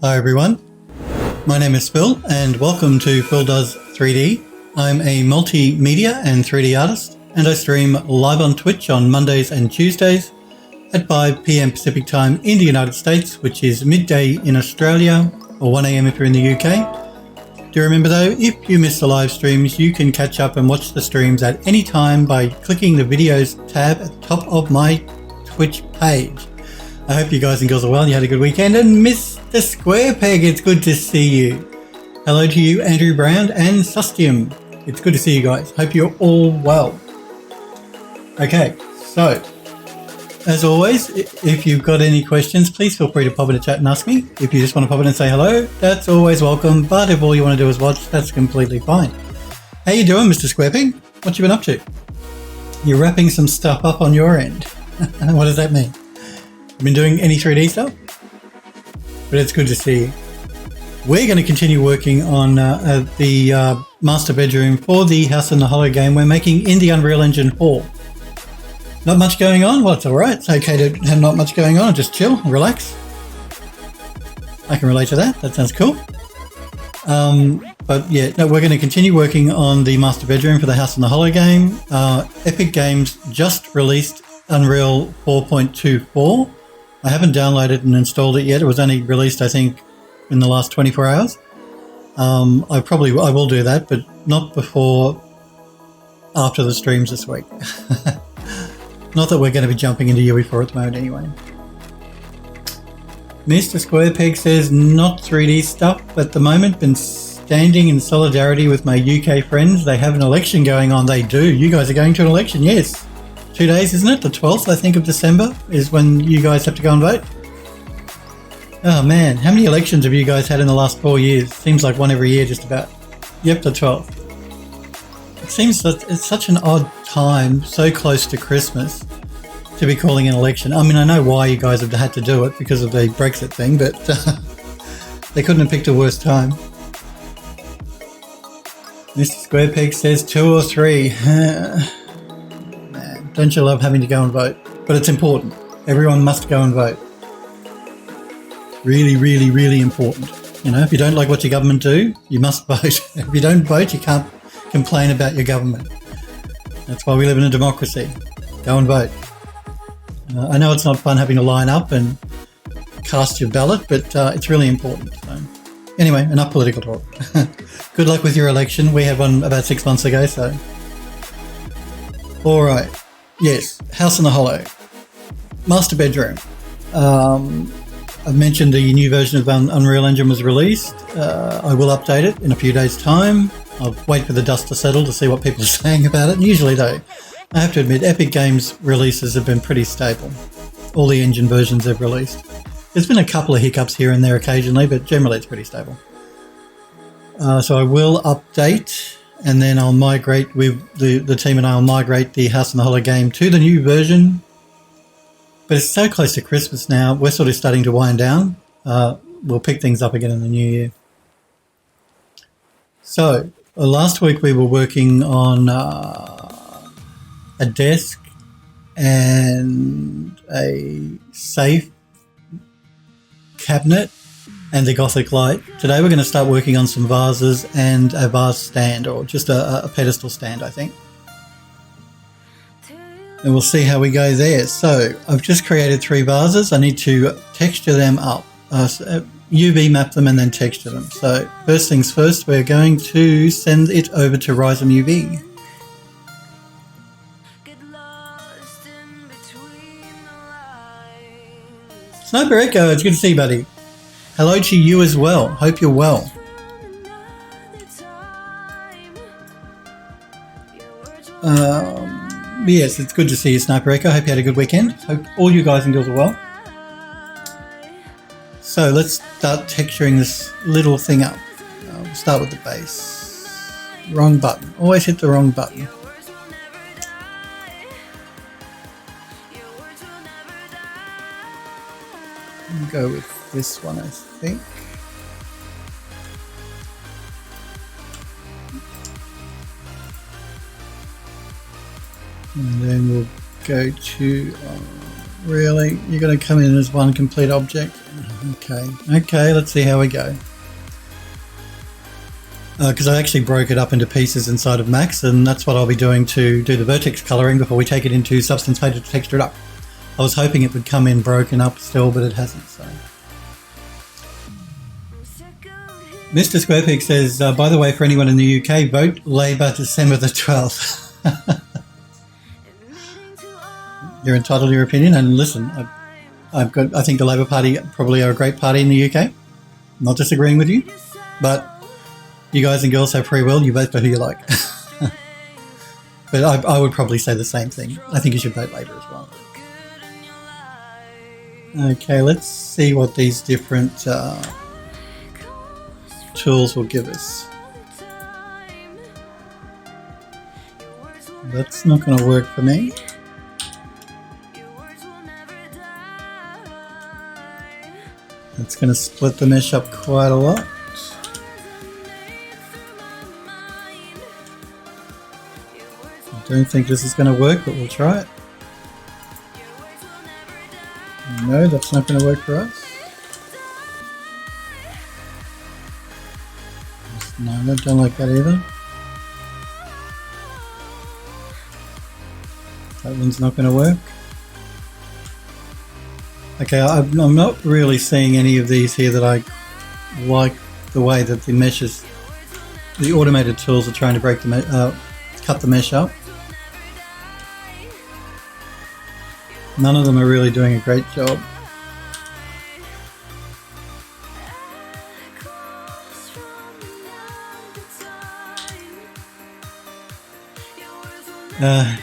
Hi everyone, my name is Phil and welcome to Phil Does 3D. I'm a multimedia and 3D artist and I stream live on Twitch on Mondays and Tuesdays at 5 PM Pacific time in the United States, which is midday in Australia or 1 AM if you're in the UK. Do remember though, if you miss the live streams, you can catch up and watch the streams at any time by clicking the videos tab at the top of my Twitch page. I hope you guys and girls are well and you had a good weekend. And Mr. Square Peg, it's good to see you. Hello to you, Andrew Brown and Sustium. It's good to see you guys. Hope you're all well. Okay, so as always, if you've got any questions, please feel free to pop in the chat and ask me. If you just want to pop in and say hello, that's always welcome. But if all you want to do is watch, that's completely fine. How you doing, Mr. Square Peg? What you been up to? You're wrapping some stuff up on your end. What does that mean? Been doing any 3D stuff? But it's good to see you. We're going to continue working on the master bedroom for the House in the Hollow game we're making in the Unreal Engine 4. Not much going on? Well, it's alright. It's okay to have not much going on. Just chill, relax. I can relate to that. That sounds cool. But yeah, no, we're going to continue working on the master bedroom for the House in the Hollow game. Epic Games just released Unreal 4.24. I haven't downloaded and installed it yet. It was only released, I think, in the last 24 hours. I will do that, but not before after the streams this week. Not that we're going to be jumping into UE4 at the moment anyway. Mr. Square Peg says not 3D stuff at the moment. Been standing in solidarity with my UK friends. They have an election going on. They do. You guys are going to an election, yes. 2 days, isn't it? The 12th, I think, of December is when you guys have to go and vote. Oh man, how many elections have you guys had in the last 4 years? Seems like one every year, just about. Yep, the 12th. It seems that it's such an odd time, so close to Christmas, to be calling an election. I mean, I know why you guys have had to do it because of the Brexit thing, but they couldn't have picked a worse time. Mr. Square Peg says 2 or 3. Don't you love having to go and vote? But it's important. Everyone must go and vote. Really, really, really important. You know, if you don't like what your government do, you must vote. If you don't vote, you can't complain about your government. That's why we live in a democracy. Go and vote. I know it's not fun having to line up and cast your ballot, but it's really important. So, anyway, enough political talk. Good luck with your election. We had one about 6 months ago, so. All right. Yes, House in the Hollow. Master bedroom. I've mentioned the new version of Unreal Engine was released. I will update it in a few days' time. I'll wait for the dust to settle to see what people are saying about it. And usually, though, I have to admit, Epic Games releases have been pretty stable. All the engine versions they've released. There's been a couple of hiccups here and there occasionally, but generally it's pretty stable. So I will update. And then I'll migrate with the team and I'll migrate the House in the Hollow game to the new version. But it's so close to Christmas now, we're sort of starting to wind down. We'll pick things up again in the new year. So, last week we were working on a desk and a safe cabinet and the Gothic light. Today we're going to start working on some vases and a vase stand, or just a pedestal stand, I think. And we'll see how we go there. So I've just created 3 vases. I need to texture them up, UV map them and then texture them. So first things first, we're going to send it over to Rhizome UV. Sniper Echo, it's good to see you, buddy. Hello to you as well. Hope you're well. Yes, it's good to see you, Sniper Echo. Hope you had a good weekend. Hope all you guys and girls are well. So let's start texturing this little thing up. We'll start with the base. Wrong button. Always hit the wrong button. I'll go with this one, I think. And then we'll go to Really? You're going to come in as one complete object? Okay, let's see how we go. Because I actually broke it up into pieces inside of Max, and that's what I'll be doing to do the vertex colouring before we take it into Substance Painter to texture it up. I was hoping it would come in broken up still, but it hasn't, so. Mr. Squarepeg says, by the way, for anyone in the UK, vote Labour December the 12th. You're entitled to your opinion, and listen, I think the Labour Party probably are a great party in the UK. I'm not disagreeing with you, but you guys and girls have free will, you vote for who you like. But I would probably say the same thing. I think you should vote Labour as well. Okay, let's see what these different tools will give us. That's not going to work for me. It's going to split the mesh up quite a lot. I don't think this is going to work, but we'll try it. No, that's not going to work for us. No, I don't like that either. That one's not going to work. Okay, I'm not really seeing any of these here that I like the way that the meshes, the automated tools are trying to break the cut the mesh up. None of them are really doing a great job.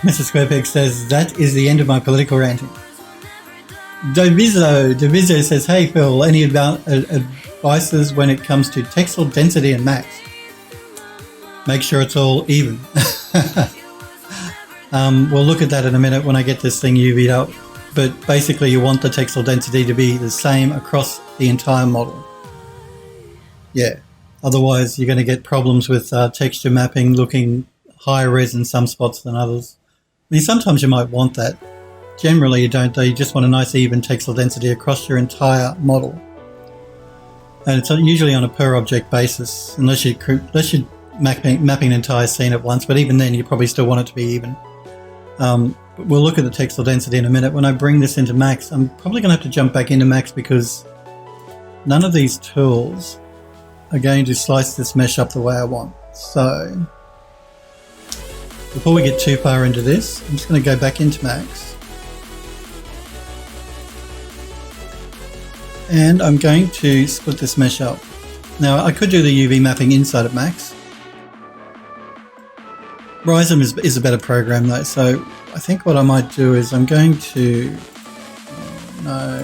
Mr. Squarepeg says, that is the end of my political ranting. Devizo says, hey Phil, any advices when it comes to textile density and max? Make sure it's all even. We'll look at that in a minute when I get this thing UV'd up. But basically you want the textile density to be the same across the entire model. Yeah, otherwise you're going to get problems with texture mapping looking higher res in some spots than others. I mean, sometimes you might want that. Generally you don't, though. You just want a nice even textile density across your entire model. And it's usually on a per object basis, unless you're mapping an entire scene at once, but even then you probably still want it to be even. We'll look at the textile density in a minute. When I bring this into Max, I'm probably going to have to jump back into Max because none of these tools are going to slice this mesh up the way I want. So before we get too far into this, I'm just going to go back into Max. And I'm going to split this mesh up. Now I could do the UV mapping inside of Max. Rhizome is a better program though, so I think what I might do is I'm going to... No.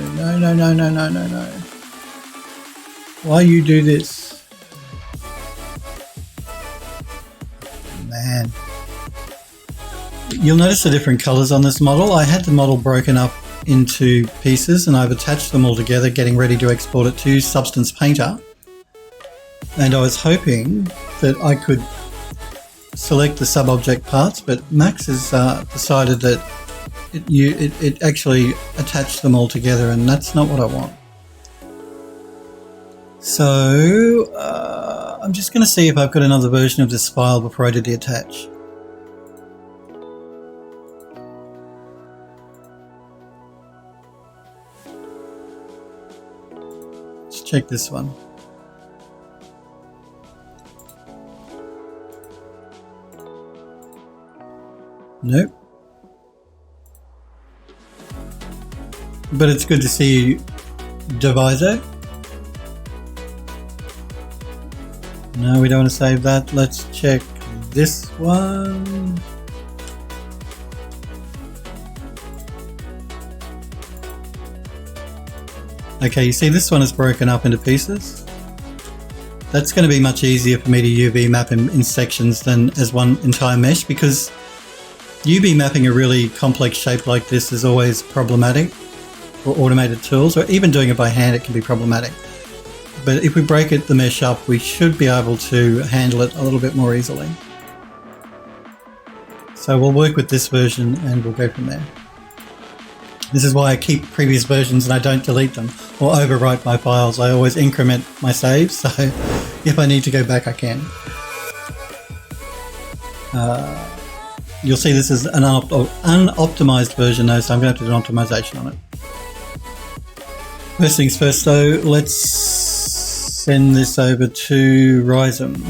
Why you do this? Man. You'll notice the different colours on this model. I had the model broken up into pieces and I've attached them all together, getting ready to export it to Substance Painter. And I was hoping that I could select the sub-object parts, but Max has decided that it actually attached them all together, and that's not what I want. So I'm just going to see if I've got another version of this file before I do the attach. Let's check this one. Nope. But it's good to see you, Devizo. No, we don't want to save that. Let's check this one. Okay, you see this one is broken up into pieces. That's going to be much easier for me to UV map in sections than as one entire mesh, because UV mapping a really complex shape like this is always problematic for automated tools, or even doing it by hand it can be problematic. But if we break the mesh up, we should be able to handle it a little bit more easily. So we'll work with this version and we'll go from there. This is why I keep previous versions and I don't delete them or overwrite my files. I always increment my saves, so if I need to go back, I can. You'll see this is an unoptimized version though, so I'm going to have to do an optimization on it. First things first though, let's send this over to Rhizome.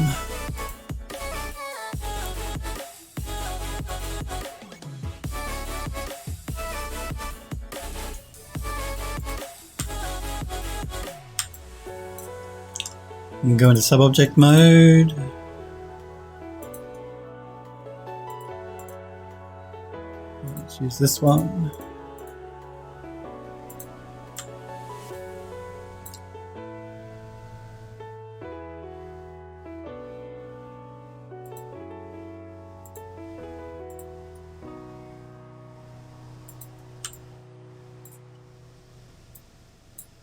You can go into sub-object mode. Let's use this one.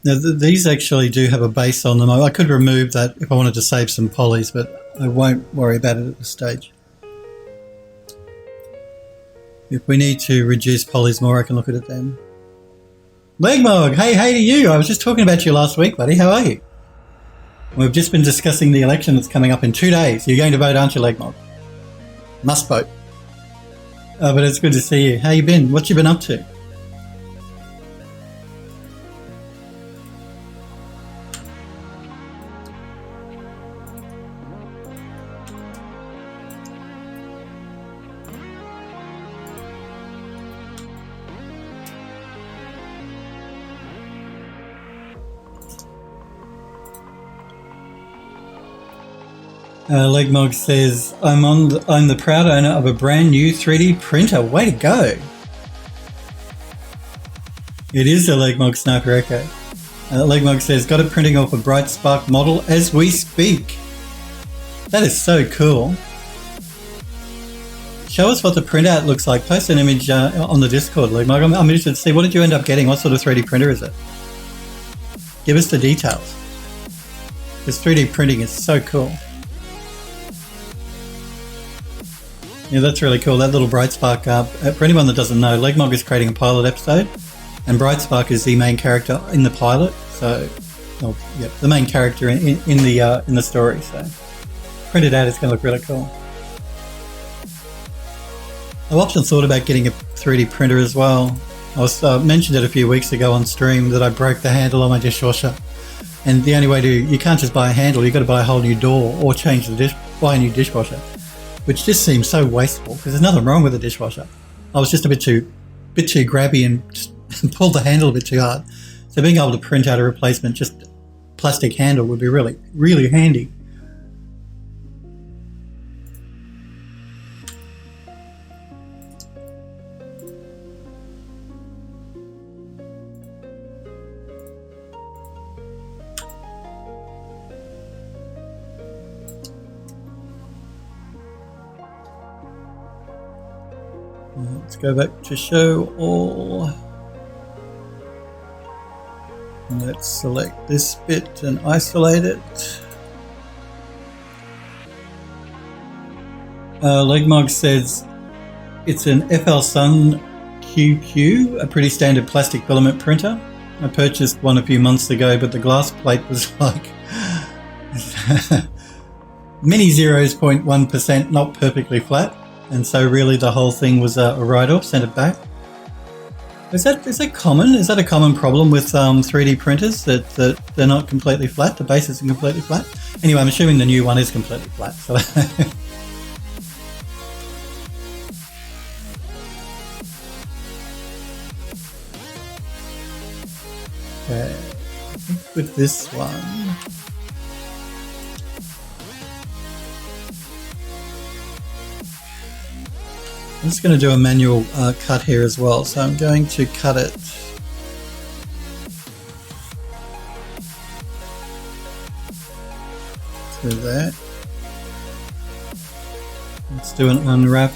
Now these actually do have a base on them. I could remove that if I wanted to save some polys, but I won't worry about it at this stage. If we need to reduce polys more, I can look at it then. Legmog, hey to you. I was just talking about you last week, buddy. How are you? We've just been discussing the election that's coming up in 2 days. You're going to vote, aren't you, Legmog? Must vote. But it's good to see you. How you been? What you been up to? Legmog says, I'm the proud owner of a brand new 3D printer. Way to go. It is a Legmog Sniper Echo. Legmog says, got it printing off a Bright Spark model as we speak. That is so cool. Show us what the printout looks like. Post an image on the Discord, Legmog. I'm interested to see, what did you end up getting? What sort of 3D printer is it? Give us the details. This 3D printing is so cool. Yeah, that's really cool. That little Bright Spark. For anyone that doesn't know, Legmog is creating a pilot episode, and Bright Spark is the main character in the pilot. So, well, yeah, the main character in the story. So, printed out, it's going to look really cool. I've often thought about getting a 3D printer as well. I was mentioned it a few weeks ago on stream that I broke the handle on my dishwasher, and the only way you can't just buy a handle. You've got to buy a whole new door or buy a new dishwasher. Which just seems so wasteful because there's nothing wrong with the dishwasher. I was just a bit too grabby and just pulled the handle a bit too hard. So being able to print out a replacement, just plastic handle, would be really, really handy. Let's go back to show all. Let's select this bit and isolate it. Legmog says it's an FL Sun QQ, a pretty standard plastic filament printer. I purchased one a few months ago, but the glass plate was like mini 0.1%, not perfectly flat. And so really the whole thing was a write-off, sent it back. Is that common? Is that a common problem with 3D printers, that they're not completely flat, the base isn't completely flat? Anyway, I'm assuming the new one is completely flat. So okay, I think with this one, I'm just going to do a manual cut here as well. So I'm going to cut it to that. Let's do an unwrap.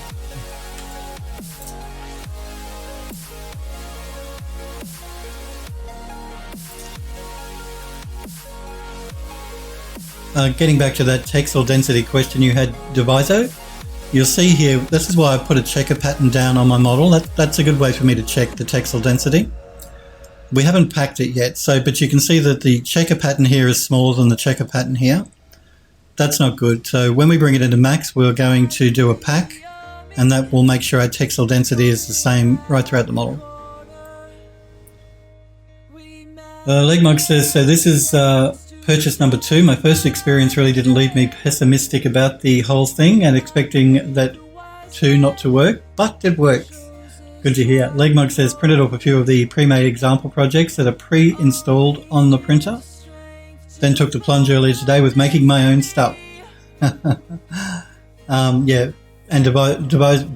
Getting back to that textile density question you had, Devizo. You'll see here, this is why I put a checker pattern down on my model. That's a good way for me to check the textile density. We haven't packed it yet, but you can see that the checker pattern here is smaller than the checker pattern here. That's not good. So when we bring it into max, we're going to do a pack, and that will make sure our textile density is the same right throughout the model. Legmog says, so this is purchase number 2. My first experience really didn't leave me pessimistic about the whole thing and expecting that 2 not to work, but it works. Good to hear. Legmog says, printed off a few of the pre-made example projects that are pre-installed on the printer. Then took the plunge earlier today with making my own stuff. Yeah, and Devizo,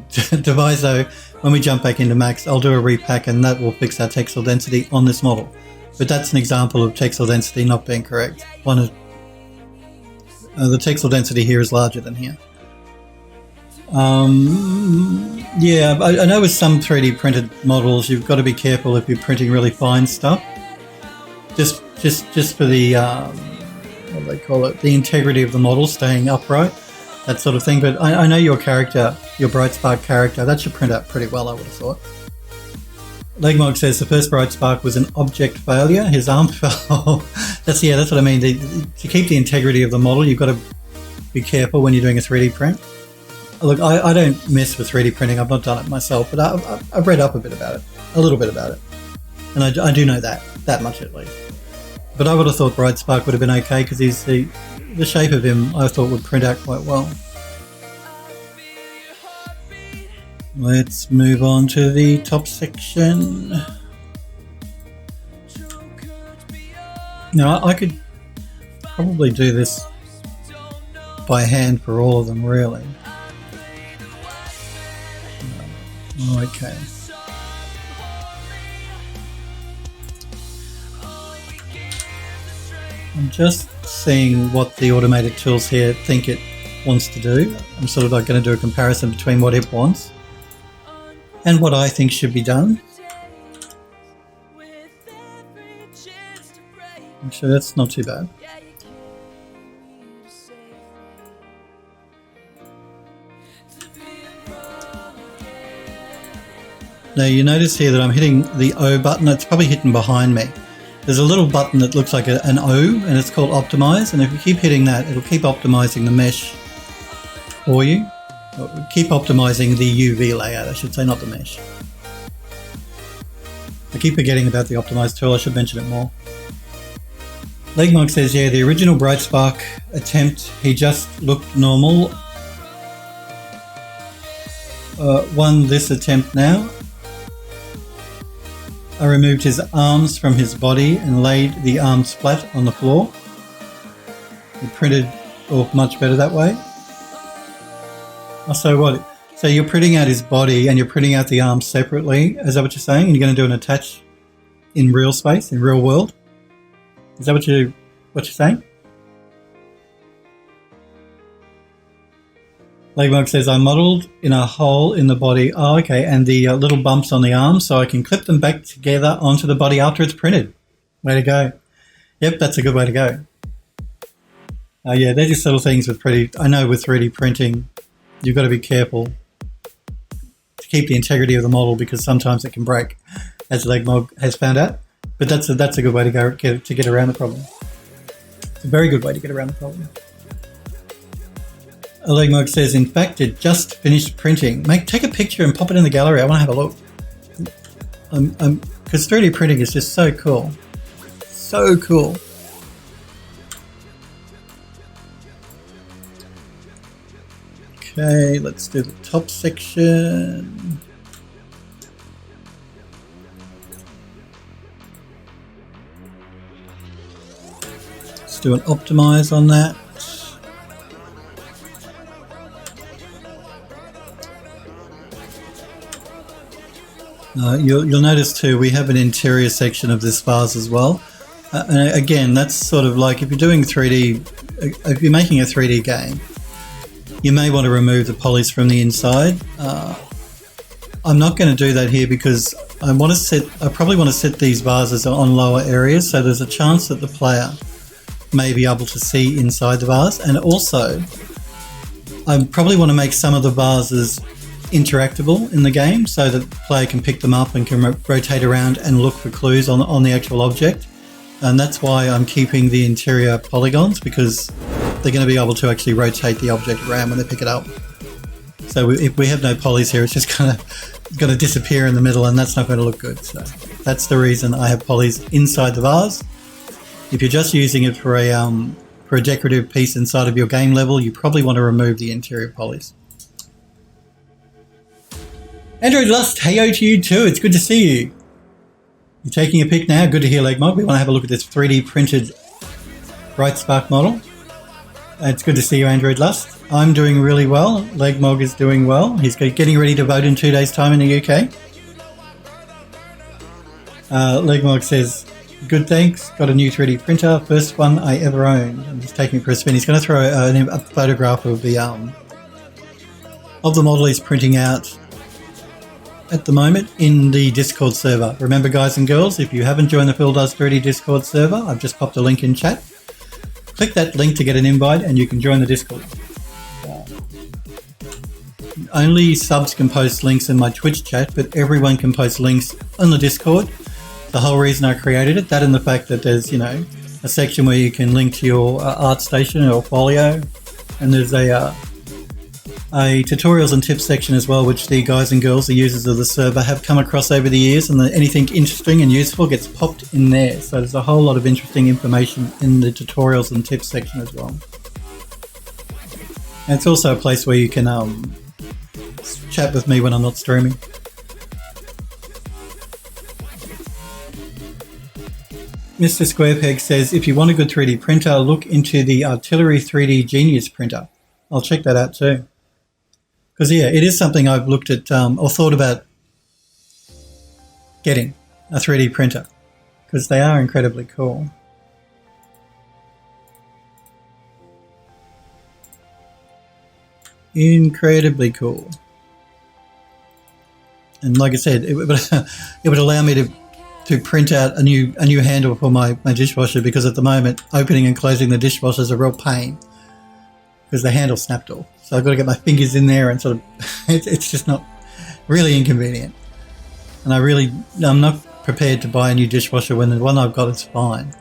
when we jump back into max, I'll do a repack and that will fix our textile density on this model. But that's an example of textile density not being correct. The textile density here is larger than here. Yeah, I know with some 3D printed models, you've got to be careful if you're printing really fine stuff. Just for the, what do they call it, the integrity of the model staying upright, that sort of thing. But I know your character, your Bright Spark character, that should print out pretty well, I would have thought. Legmog says the first Bright Spark was an object failure. His arm fell. That's what I mean. To keep the integrity of the model, you've got to be careful when you're doing a 3D print. Look, I don't mess with 3D printing. I've not done it myself, but I've read up a little bit about it. And I do know that much at least. But I would have thought Bright Spark would have been okay because he's the shape of him I thought would print out quite well. Let's move on to the top section. Now I could probably do this by hand for all of them, really. Okay. I'm just seeing what the automated tools here think it wants to do. I'm sort of like going to do a comparison between what it wants and what I think should be done. Actually, that's not too bad. Now you notice here that I'm hitting the O button. It's probably hidden behind me. There's a little button that looks like an O, and it's called Optimize. And if you keep hitting that, it'll keep optimizing the mesh for you. Keep optimizing the UV layout, I should say, not the mesh. I keep forgetting about the Optimize tool. I should mention it more. Legmog says, yeah, the original Bright Spark attempt, he just looked normal. Won this attempt now. I removed his arms from his body and laid the arms flat on the floor. It printed off much better that way. Oh, so what? So you're printing out his body and you're printing out the arms separately. Is that what you're saying? And you're going to do an attach in real space, in real world? Is that what you're saying? Legmog says, I modelled in a hole in the body. Oh, okay. And the little bumps on the arms, so I can clip them back together onto the body after it's printed. Way to go. Yep, that's a good way to go. Yeah, they're just little things with I know with 3D printing, you've got to be careful to keep the integrity of the model because sometimes it can break, as Legmog has found out. But that's a good way to go to get around the problem. It's a very good way to get around the problem. Legmog says, in fact, it just finished printing. Take a picture and pop it in the gallery. I want to have a look. Because 3D printing is just so cool. So cool. Okay, let's do the top section. Let's do an optimize on that. You'll notice too, we have an interior section of this vase as well. And again, that's sort of like if you're doing 3D, if you're making a 3D game, you may want to remove the polys from the inside. I'm not going to do that here because I probably want to set these vases on lower areas, so there's a chance that the player may be able to see inside the vase. And also, I probably want to make some of the vases interactable in the game so that the player can pick them up and can rotate around and look for clues on the actual object. And that's why I'm keeping the interior polygons, because they're going to be able to actually rotate the object around when they pick it up. So if we have no polys here, it's just going to disappear in the middle, and that's not going to look good. So that's the reason I have polys inside the vase. If you're just using it for a decorative piece inside of your game level, you probably want to remove the interior polys. Android Lust, heyo to you too. It's good to see you. You're taking a pic now. Good to hear, Legmog. We want to have a look at this 3D printed Bright Spark model. It's good to see you, Android Lust. I'm doing really well. Legmog is doing well. He's getting ready to vote in 2 days' time in the UK. Legmog says, good, thanks. Got a new 3D printer. First one I ever owned. I'm just taking it for a spin. He's going to throw a photograph of the model he's printing out at the moment in the Discord server. Remember, guys and girls, if you haven't joined the Phil Does 3D Discord server, I've just popped a link in chat. Click that link to get an invite and you can join the Discord. Only subs can post links in my Twitch chat, but everyone can post links on the Discord. The whole reason I created it, that and the fact that there's, a section where you can link to your art station or folio, and there's a tutorials and tips section as well, which the guys and girls, the users of the server, have come across over the years, and anything interesting and useful gets popped in there. So there's a whole lot of interesting information in the tutorials and tips section as well. And it's also a place where you can chat with me when I'm not streaming. Mr. Squarepeg says, if you want a good 3D printer, look into the Artillery 3D Genius printer. I'll check that out too. Because, yeah, it is something I've looked at or thought about getting, a 3D printer, because they are incredibly cool. Incredibly cool. And like I said, it would allow me to print out a new handle for my dishwasher, because at the moment opening and closing the dishwasher is a real pain because the handle snapped off. So I've got to get my fingers in there and sort of it's just not really inconvenient. And I'm not prepared to buy a new dishwasher when the one I've got is fine.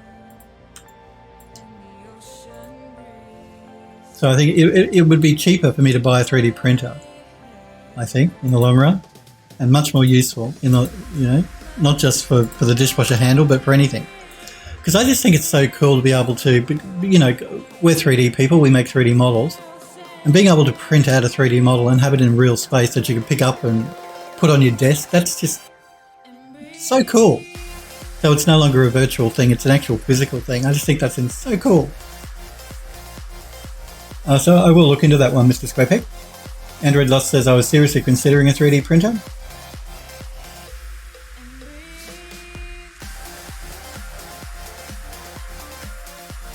So I think it would be cheaper for me to buy a 3D printer, I think, in the long run, and much more useful in the, not just for the dishwasher handle, but for anything. Because I just think it's so cool to be able to, we're 3D people, we make 3D models, and being able to print out a 3D model and have it in real space that you can pick up and put on your desk, that's just so cool. So it's no longer a virtual thing, it's an actual physical thing. I just think that's so cool. So I will look into that one, Mr. Squarepeck. Android Lost says, I was seriously considering a 3D printer.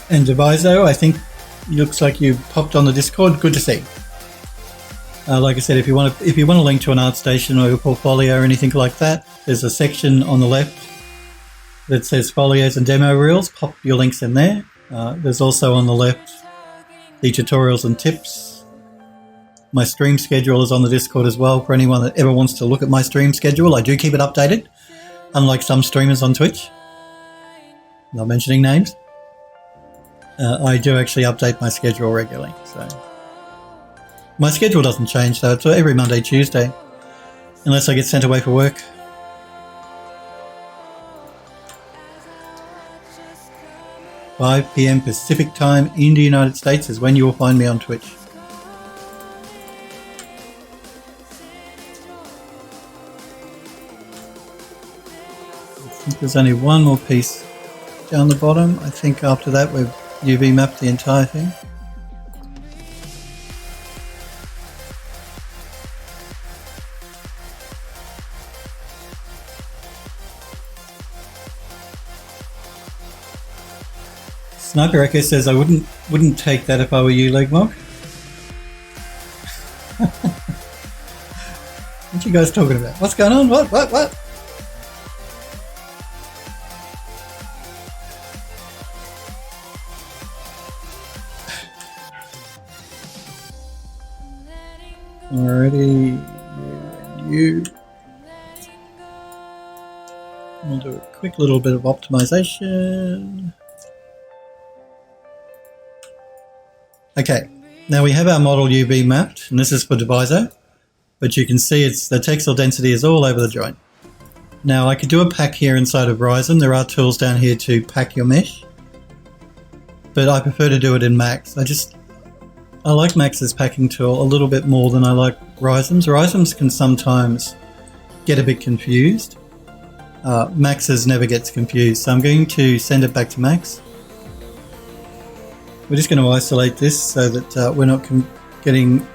And Devizo, I think looks like you popped on the Discord. Good to see. Like I said, if you want to link to an art station or your portfolio or anything like that, there's a section on the left that says folios and demo reels. Pop your links in there. There's also on the left the tutorials and tips. My stream schedule is on the Discord as well for anyone that ever wants to look at my stream schedule. I do keep it updated, unlike some streamers on Twitch. Not mentioning names. I do actually update my schedule regularly. So my schedule doesn't change, though. It's every Monday, Tuesday, unless I get sent away for work. $5 p.m. Pacific time in the United States is when you will find me on Twitch. I think there's only one more piece down the bottom. I think after that we've UV mapped the entire thing. Sniper Echo says, I wouldn't take that if I were you, Legmog. What you guys talking about? What's going on? What? Alrighty, you. We'll do a quick little bit of optimization. Okay, now we have our model UV mapped, and this is for Devizo, but you can see it's the textile density is all over the joint. Now I could do a pack here inside of Ryzen. There are tools down here to pack your mesh, but I prefer to do it in Max. I like Max's packing tool a little bit more than I like Ryzen's. Ryzen's can sometimes get a bit confused. Max's never gets confused, so I'm going to send it back to Max. We're just going to isolate this so that we're not getting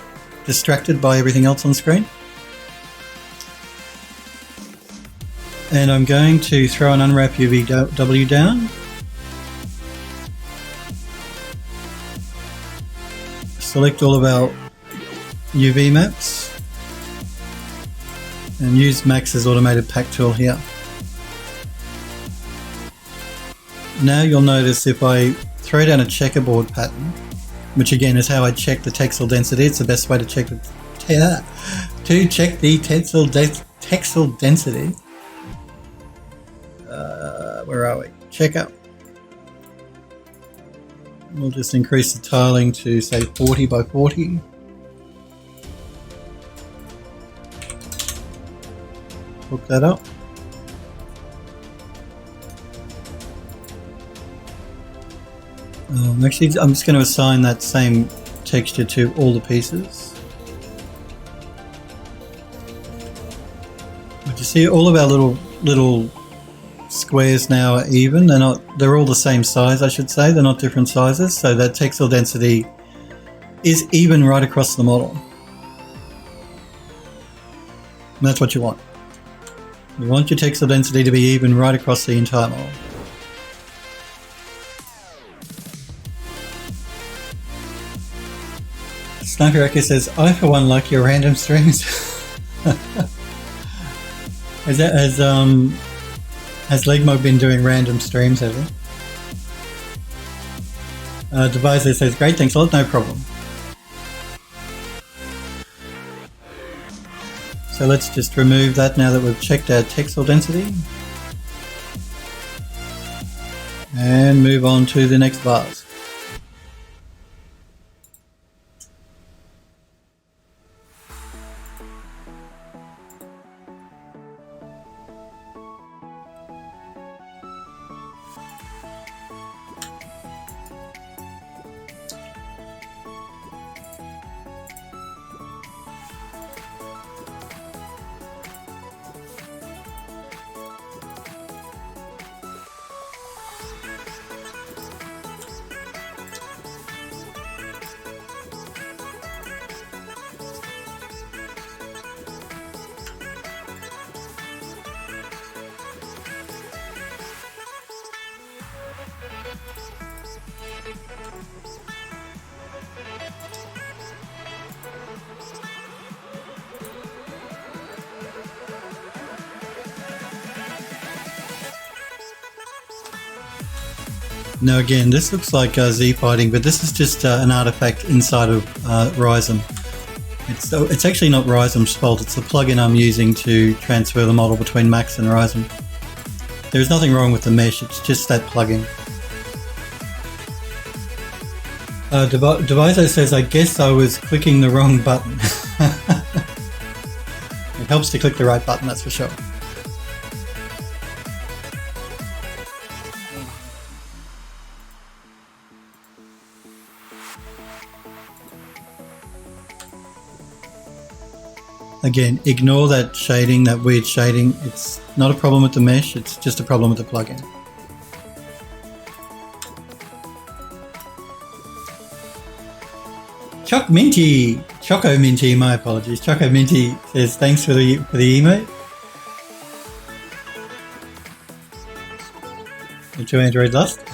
distracted by everything else on screen. And I'm going to throw an unwrap UVW down. Select all of our UV maps and use Max's automated pack tool here. Now you'll notice if I throw down a checkerboard pattern, which again is how I check the textile density. It's the best way to check the textile density. Where are we? Checker. We'll just increase the tiling to say 40 by 40. Hook that up. Actually, I'm just going to assign that same texture to all the pieces. But you see all of our little squares now are even. They're all the same size, I should say. They're not different sizes, so that textile density is even right across the model. And that's what you want. You want your textile density to be even right across the entire model. Sniper Echo says, I for one like your random streams. Has Legmog been doing random streams, has he? Devizo says, great, thanks a lot, no problem. So let's just remove that now that we've checked our textile density. And move on to the next vase. Now again, this looks like Z fighting, but this is just an artifact inside of Ryzen. It's actually not Ryzen's fault, it's the plugin I'm using to transfer the model between Max and Ryzen. There's nothing wrong with the mesh, it's just that plugin. Devizo says, I guess I was clicking the wrong button. It helps to click the right button, that's for sure. Again, ignore that shading, that weird shading. It's not a problem with the mesh, it's just a problem with the plugin. Choco Minty, my apologies. Choco Minty says thanks for the emote. Into Android Lust.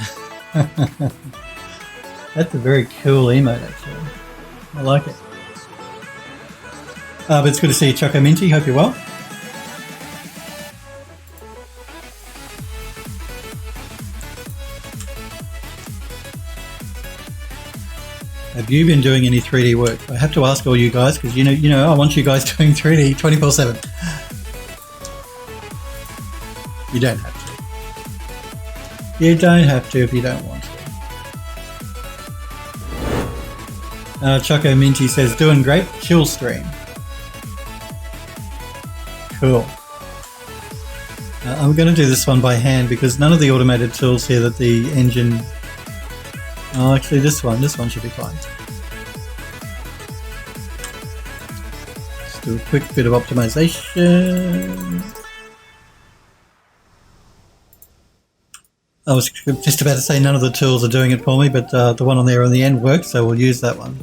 That's a very cool emote actually. I like it. But it's good to see you, Choco Minty. Hope you're well. Have you been doing any 3D work? I have to ask all you guys because you know I want you guys doing 3D 24/7. You don't have to. You don't have to if you don't want to. Choco Minty says, doing great, chill stream. Cool. I'm going to do this one by hand because none of the automated tools here that the engine... Oh, actually this one should be fine. Let's do a quick bit of optimization. I was just about to say none of the tools are doing it for me, but the one on there on the end works, so we'll use that one.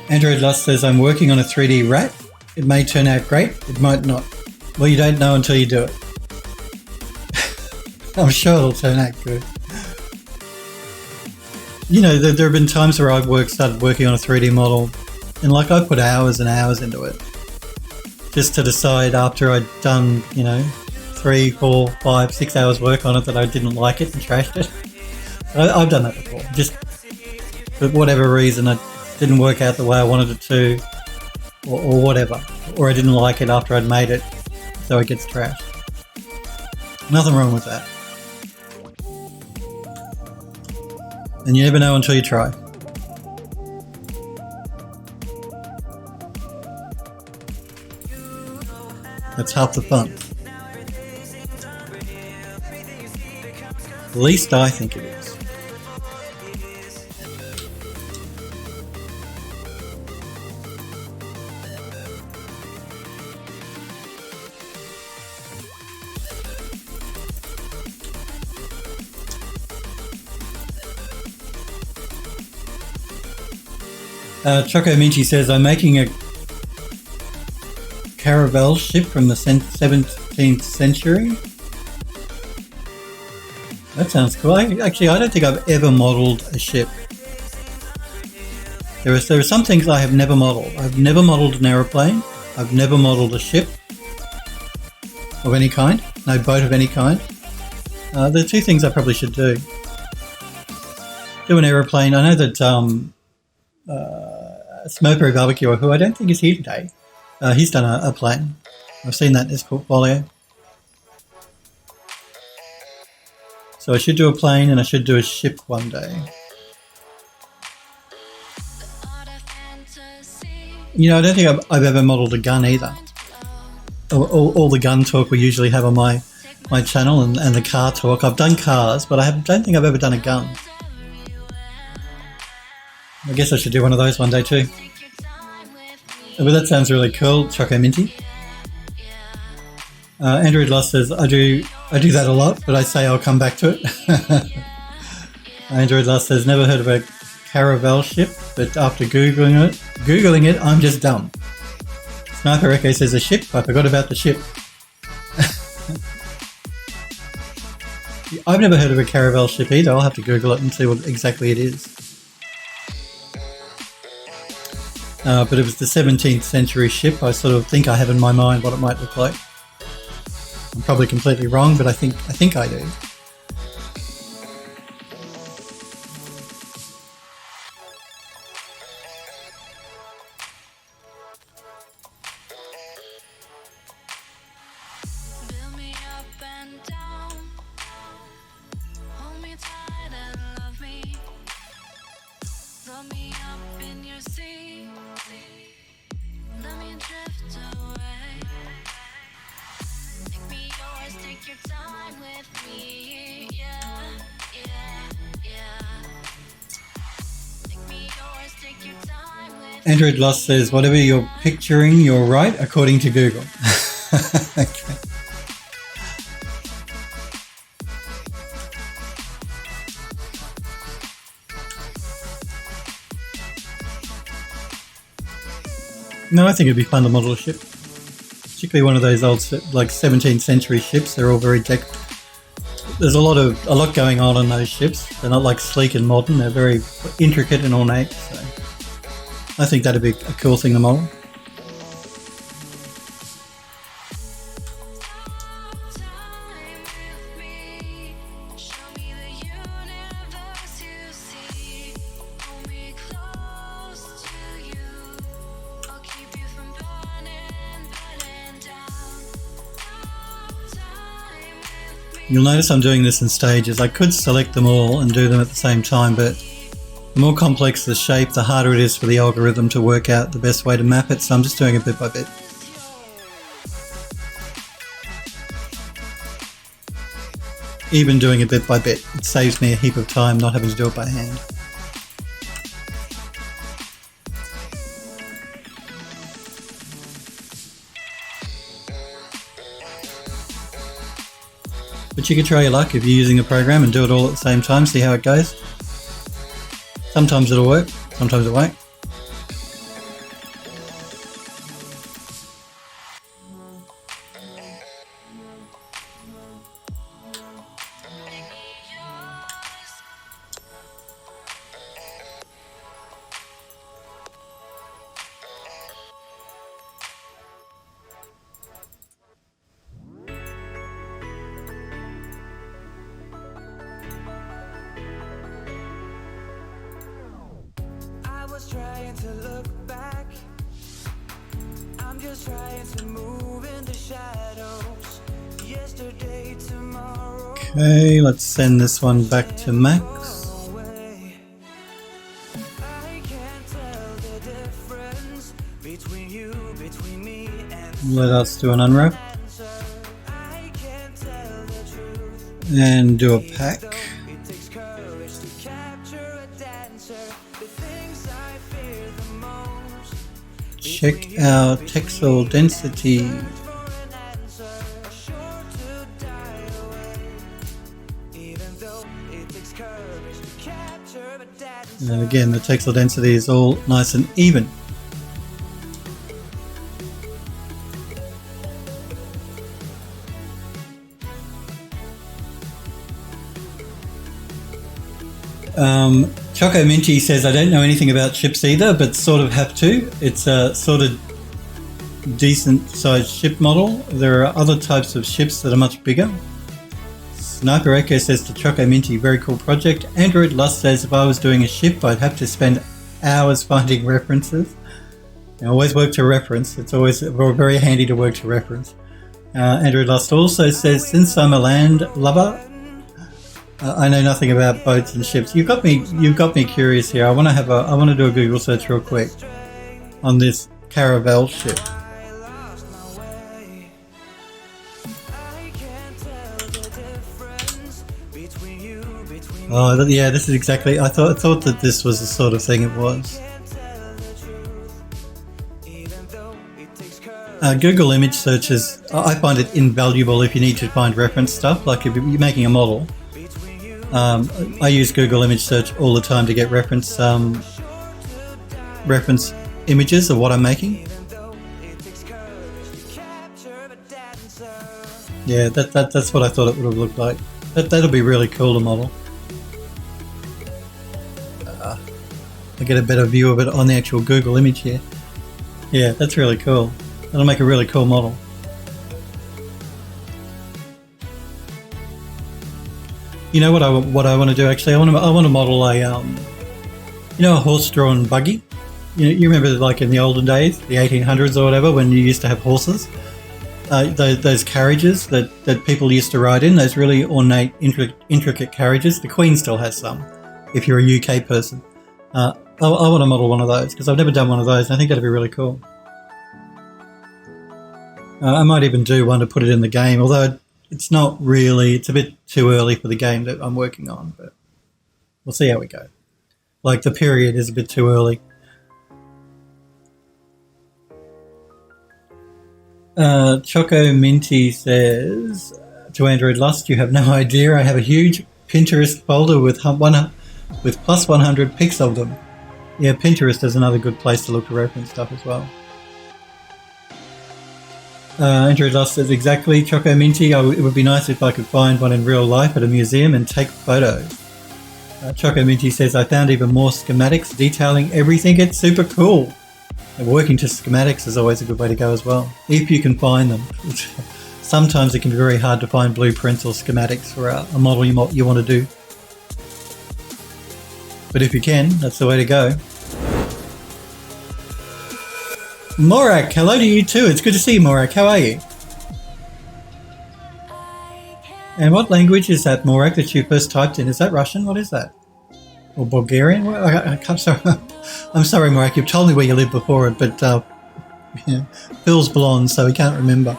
Android Lust says, I'm working on a 3D rat. It may turn out great, it might not. Well, you don't know until you do it. I'm sure it'll turn out good. You know, there have been times where I've started working on a 3D model and like I put hours and hours into it just to decide after I'd done, 3, 4, 5, 6 hours work on it that I didn't like it and trashed it. I've done that before. Just for whatever reason, it didn't work out the way I wanted it to or whatever. Or I didn't like it after I'd made it, so it gets trashed. Nothing wrong with that. And you never know until you try. That's half the fun. At least I think it is. Choco Minty says, I'm making a caravel ship from the 17th century. That sounds cool. Actually, I don't think I've ever modelled a ship. There are some things I have never modelled. I've never modelled an aeroplane. I've never modelled a ship of any kind. No boat of any kind. There are two things I probably should do. Do an aeroplane. I know that Smokeberry Barbecue, who I don't think is here today, he's done a plane. I've seen that in his portfolio. So I should do a plane and I should do a ship one day. I don't think I've ever modelled a gun either. All the gun talk we usually have on my channel and the car talk. I've done cars, but don't think I've ever done a gun. I guess I should do one of those one day too. But that sounds really cool, Choco Minty. Android Lost says, I do that a lot, but I say I'll come back to it. Android Lost says, never heard of a caravel ship, but after Googling it, I'm just dumb. Sniper Echo says, a ship? I forgot about the ship. I've never heard of a caravel ship either. I'll have to Google it and see what exactly it is. But it was the 17th century ship. I sort of think I have in my mind what it might look like. I'm probably completely wrong, but I think I do. Android Lost says, whatever you're picturing, you're right, according to Google. Okay. No, I think it'd be fun to model a ship. Particularly one of those old, like 17th century ships. They're all very There's a lot going on those ships. They're not like sleek and modern. They're very intricate and ornate. So I think that'd be a cool thing to model. You'll notice I'm doing this in stages. I could select them all and do them at the same time, but the more complex the shape, the harder it is for the algorithm to work out the best way to map it, so I'm just doing it bit by bit. Even doing it bit by bit, it saves me a heap of time not having to do it by hand. But you could try your luck if you're using a program and do it all at the same time, see how it goes. Sometimes it'll work, sometimes it won't. Trying to look back, I'm just trying to move in the shadows. Yesterday, tomorrow. Okay, let's send this one back to Max. Let us do an unwrap and do a pack. Check our texel density. And again, the texel density is all nice and even. Choco Minty says, I don't know anything about ships either, but sort of have to. It's a sort of decent sized ship model. There are other types of ships that are much bigger. Sniper Echo says to Choco Minty, very cool project. Android Lust says, if I was doing a ship, I'd have to spend hours finding references. I always work to reference. It's always very handy to work to reference. Android Lust also says, since I'm a land lover, I know nothing about boats and ships. You've got me curious here. I want to do a Google search real quick on this Caravel ship. Oh yeah, this is exactly. I thought that this was the sort of thing it was. Google image searches, I find it invaluable if you need to find reference stuff. Like if you're making a model. I use Google image search all the time to get reference images of what I'm making. Yeah, that's what I thought it would have looked like. That'll be really cool to model. I get a better view of it on the actual Google image here. Yeah, that's really cool. That'll make a really cool model. You know what I want to do actually? I want to model a a horse-drawn buggy. You remember like in the olden days, the 1800s or whatever, when you used to have horses. Those carriages that people used to ride in, those really ornate, intricate carriages. The Queen still has some. If you're a UK person, I want to model one of those because I've never done one of those. And I think that'd be really cool. I might even do one to put it in the game, although it's not really, it's a bit too early for the game that I'm working on, but we'll see how we go. Like the period is a bit too early. Choco Minty says to Android Lust, you have no idea. I have a huge Pinterest folder with plus 100 pics of them. Yeah, Pinterest is another good place to look to reference stuff as well. Android Lust says exactly, Choco Minty. It would be nice if I could find one in real life at a museum and take photos. Choco Minty says, I found even more schematics detailing everything. It's super cool. And working to schematics is always a good way to go as well, if you can find them. Sometimes it can be very hard to find blueprints or schematics for a model you want to do. But if you can, that's the way to go. Morak, hello to you too. It's good to see you, Morak. How are you? And what language is that, Morak, that you first typed in? Is that Russian? What is that? Or Bulgarian? I'm sorry, Morak. You've told me where you lived before, but yeah, Phil's blonde, so he can't remember.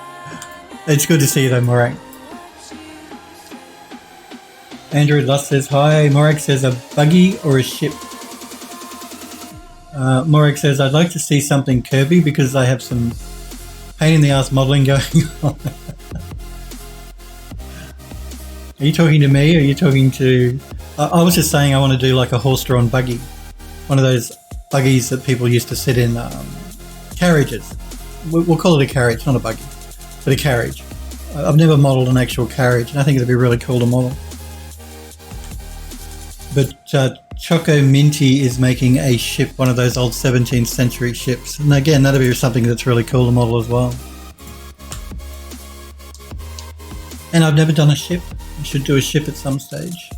It's good to see you though, Morak. Andrew Lust says, hi. Morak says, a buggy or a ship? Morak says, I'd like to see something curvy because I have some pain in the ass modelling going on. Are you talking to me or are you talking to... I was just saying I want to do like a horse-drawn buggy. One of those buggies that people used to sit in, carriages. We'll call it a carriage, not a buggy, but a carriage. I've never modelled an actual carriage and I think it'd be really cool to model. But Choco Minty is making a ship, one of those old 17th century ships. And again, that'll be something that's really cool to model as well. And I've never done a ship. I should do a ship at some stage.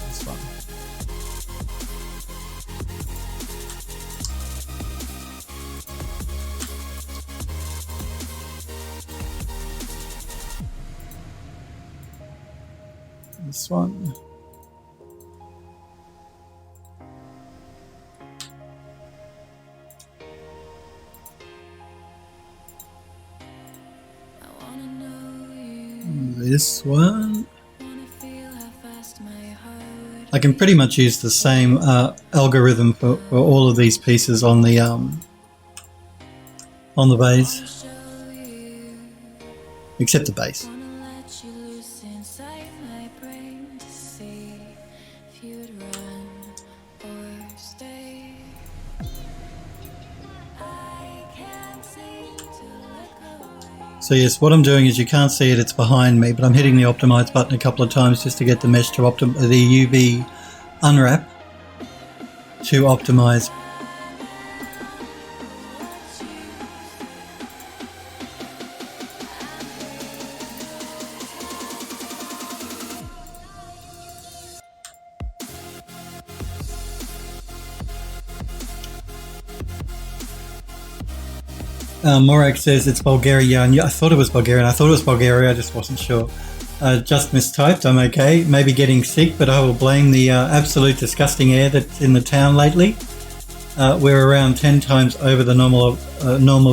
It's fun. This one. This one. I can pretty much use the same algorithm for all of these pieces on the base, except the base. So yes, what I'm doing is, you can't see it, it's behind me, but I'm hitting the optimize button a couple of times just to get the mesh to the UV unwrap to optimize. Morak says it's Bulgarian. Yeah, I thought it was Bulgarian. I thought it was Bulgaria. I just wasn't sure. Just mistyped. I'm okay. Maybe getting sick, but I will blame the absolute disgusting air that's in the town lately. We're around 10 times over the normal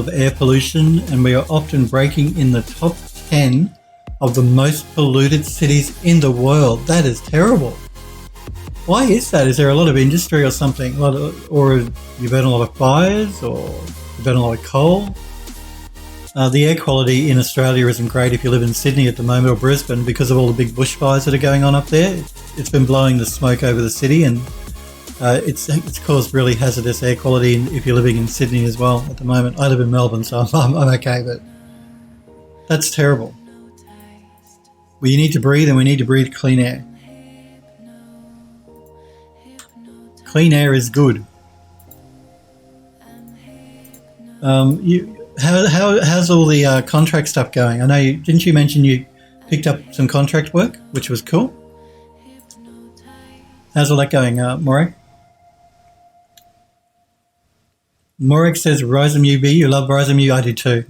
of air pollution, and we are often breaking in the top 10 of the most polluted cities in the world. That is terrible. Why is that? Is there a lot of industry or something? Or you've had a lot of fires, or you've had a lot of coal? The air quality in Australia isn't great if you live in Sydney at the moment, or Brisbane, because of all the big bushfires that are going on up there. It's been blowing the smoke over the city, and it's caused really hazardous air quality if you're living in Sydney as well at the moment. I live in Melbourne, so I'm okay, but that's terrible. Well, you need to breathe, and we need to breathe clean air. Clean air is good. How's all the contract stuff going? I know didn't you mention you picked up some contract work, which was cool? How's all that going, Morak? Morak says Rhizome UV. You love Rhizome UV. I do too.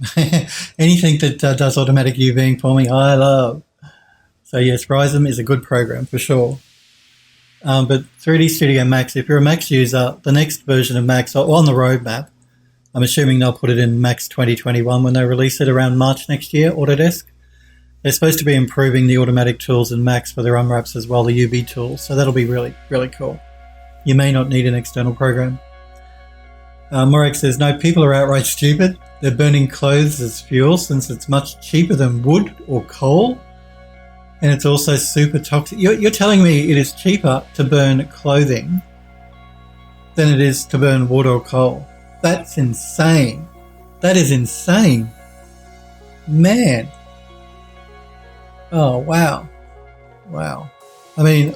Anything that does automatic UVing for me, I love. So yes, Rhizome is a good program for sure. But 3D Studio Max, if you're a Max user, the next version of Max, on the roadmap, I'm assuming they'll put it in Max 2021 when they release it around March next year, Autodesk. They're supposed to be improving the automatic tools in Max for their unwraps as well, the UV tools. So that'll be really, really cool. You may not need an external program. Morak says, no, people are outright stupid. They're burning clothes as fuel since it's much cheaper than wood or coal. And it's also super toxic. You're telling me it is cheaper to burn clothing than it is to burn wood or coal? That's insane. That is insane. Man. Oh, wow. Wow. I mean,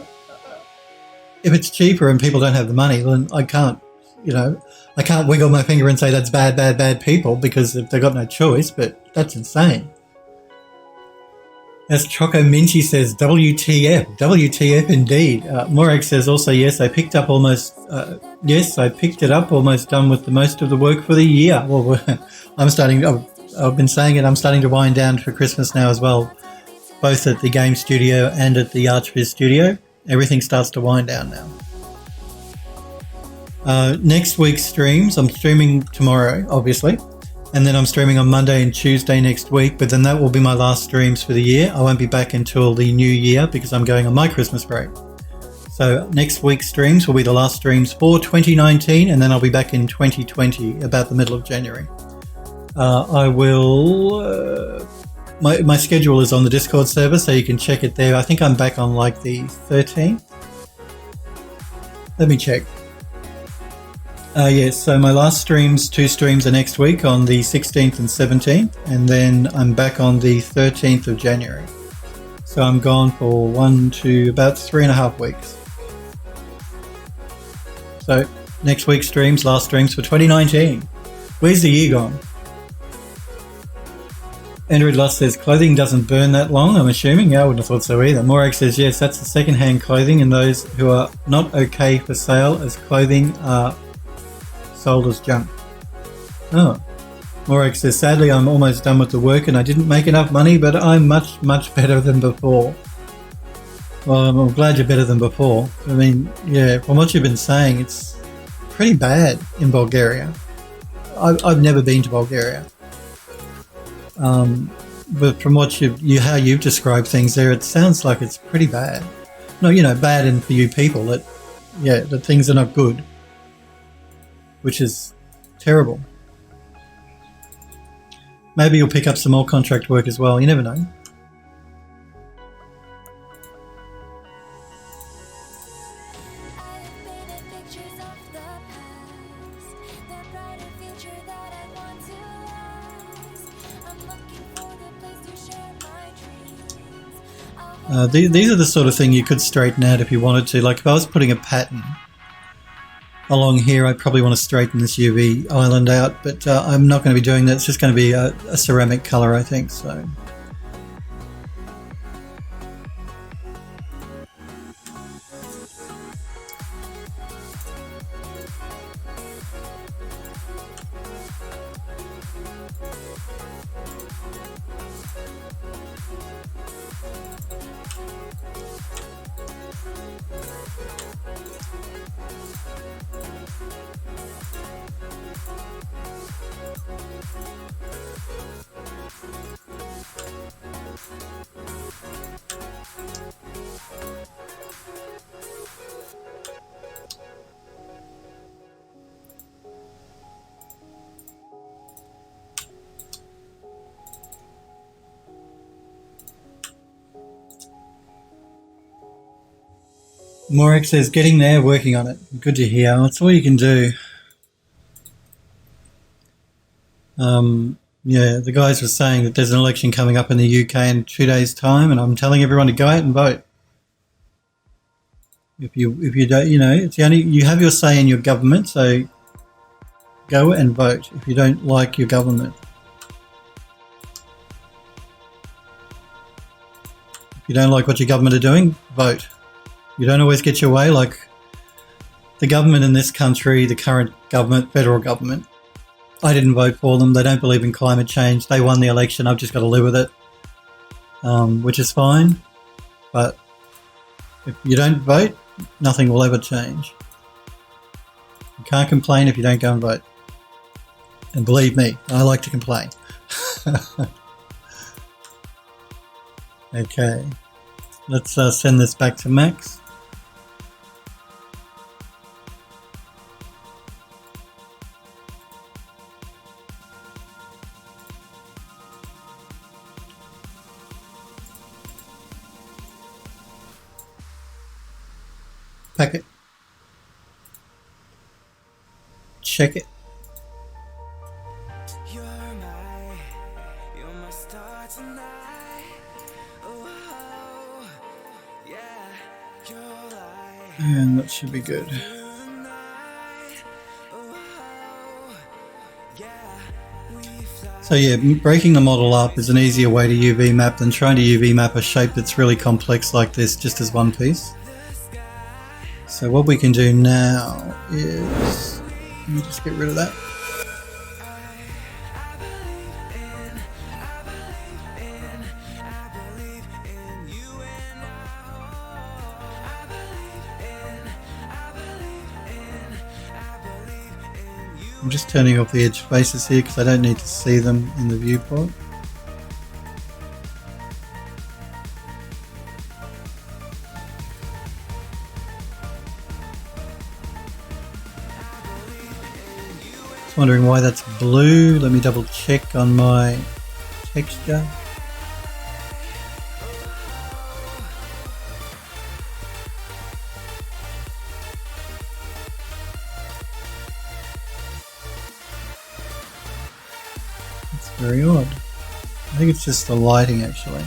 if it's cheaper and people don't have the money, then I can't, I can't wiggle my finger and say that's bad, bad, bad people because they've got no choice, but that's insane. As Choco Minchi says, WTF, WTF indeed. Morag says also, yes, I picked it up almost done with the most of the work for the year. Well, I've been saying it, I'm starting to wind down for Christmas now as well, both at the game studio and at the ArchViz studio. Everything starts to wind down now. Next week's streams, I'm streaming tomorrow, obviously. And then I'm streaming on Monday and Tuesday next week, but then that will be my last streams for the year. I won't be back until the new year because I'm going on my Christmas break. So next week's streams will be the last streams for 2019, and then I'll be back in 2020, about the middle of January. I will... My schedule is on the Discord server, so you can check it there. I think I'm back on like the 13th. Let me check. Yes, so my last two streams are next week on the 16th and 17th, and then I'm back on the 13th of January. So I'm gone for about 3.5 weeks. So next week's streams, last streams for 2019. Where's the year gone? Android Lust says, clothing doesn't burn that long, I'm assuming. Yeah, I wouldn't have thought so either. Morag says, yes, that's the second-hand clothing, and those who are not okay for sale as clothing are sold as junk. Oh. Morag says, sadly, I'm almost done with the work and I didn't make enough money, but I'm much, much better than before. Well, I'm glad you're better than before. I mean, yeah, from what you've been saying, it's pretty bad in Bulgaria. I've never been to Bulgaria. But from what how you've described things there, it sounds like it's pretty bad. No, bad and for you people that things are not good. Which is terrible. Maybe you'll pick up some more contract work as well. You never know. These are the sort of thing you could straighten out if you wanted to. Like if I was putting a pattern along here, I probably want to straighten this UV island out, but I'm not going to be doing that. It's just going to be a ceramic color, I think. So. Morek says, getting there, working on it. Good to hear. That's all you can do. Yeah, the guys were saying that there's an election coming up in the UK in 2 days' time, and I'm telling everyone to go out and vote. If you don't, it's the only, you have your say in your government, so go and vote if you don't like your government. If you don't like what your government are doing, vote. You don't always get your way, like the government in this country, the current government, federal government. I didn't vote for them. They don't believe in climate change. They won the election. I've just got to live with it, which is fine. But if you don't vote, nothing will ever change. You can't complain if you don't go and vote. And believe me, I like to complain. Okay, let's send this back to Max. Packet. Check it. You're my star tonight. Oh, yeah, you're light. And that should be good. So yeah, breaking the model up is an easier way to UV map than trying to UV map a shape that's really complex like this just as one piece. So what we can do now is, let me just get rid of that. I'm just turning off the edge faces here because I don't need to see them in the viewport. Just wondering why that's blue. Let me double check on my texture. Very odd. I think it's just the lighting actually.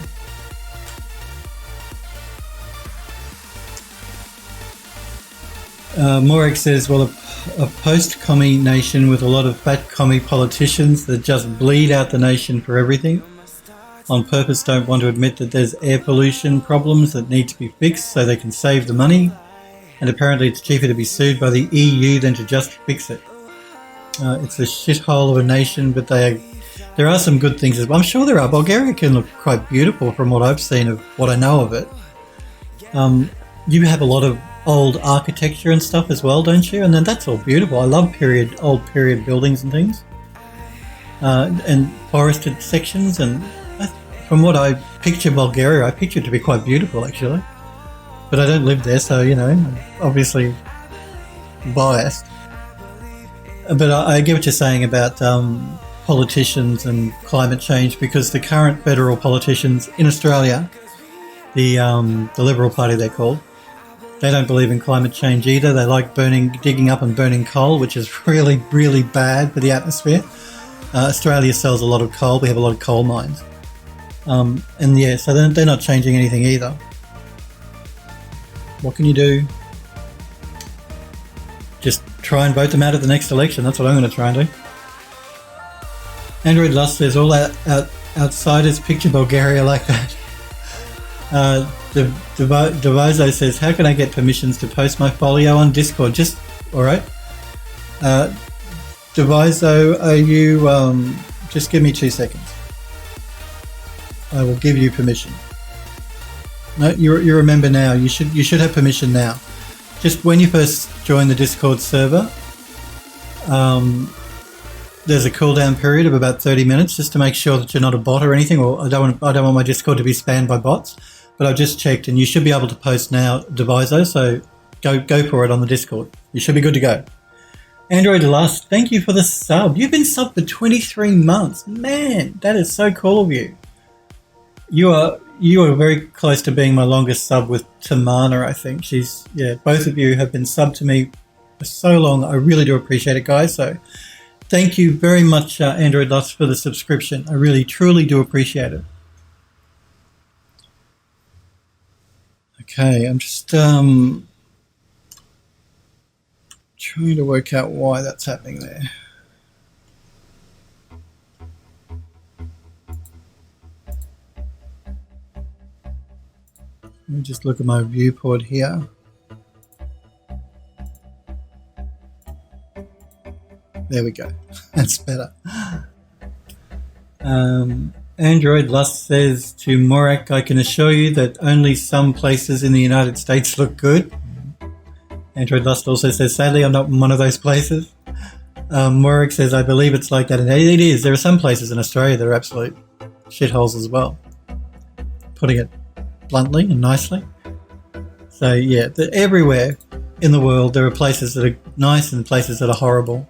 Morek says, well, a post-commie nation with a lot of fat commie politicians that just bleed out the nation for everything on purpose don't want to admit that there's air pollution problems that need to be fixed so they can save the money, and apparently it's cheaper to be sued by the EU than to just fix it. It's a shithole of a nation, but there are some good things as well. I'm sure there are. Bulgaria can look quite beautiful from what I've seen of what I know of it. You have a lot of old architecture and stuff as well, don't you? And then that's all beautiful. I love old period buildings and things. And forested sections. And from what I picture Bulgaria, I picture it to be quite beautiful actually. But I don't live there, so, you know, I'm obviously biased. But I get what you're saying about politicians and climate change, because the current federal politicians in Australia, the Liberal Party they're called, they don't believe in climate change either. They like digging up and burning coal, which is really, really bad for the atmosphere. Australia sells a lot of coal. We have a lot of coal mines. And yeah, so they're not changing anything either. What can you do? Just try and vote them out at the next election. That's what I'm going to try and do. Android Lust says, all outsiders picture Bulgaria like that. Devizo says, how can I get permissions to post my folio on Discord? Just, alright. Devizo, are you, just give me 2 seconds. I will give you permission. No, you're a member now. You should have permission now. Just when you first join the Discord server, there's a cooldown period of about 30 minutes just to make sure that you're not a bot or anything, or I don't want my Discord to be spammed by bots. But I've just checked and you should be able to post now, Devizo, so go for it on the Discord. You should be good to go. Android Lust, thank you for the sub. You've been subbed for 23 months. Man, that is so cool of you. You are very close to being my longest sub with Tamana, I think. Both of you have been subbed to me for so long. I really do appreciate it, guys. So thank you very much, Android Lust, for the subscription. I really, truly do appreciate it. Okay, I'm just trying to work out why that's happening there. Let me just look at my viewport here. There we go. That's better. Android Lust says to Morek, I can assure you that only some places in the United States look good. Android Lust also says, sadly, I'm not in one of those places. Morek says, I believe it's like that. And it is. There are some places in Australia that are absolute shitholes as well. Putting it bluntly and nicely. So yeah, everywhere in the world there are places that are nice and places that are horrible.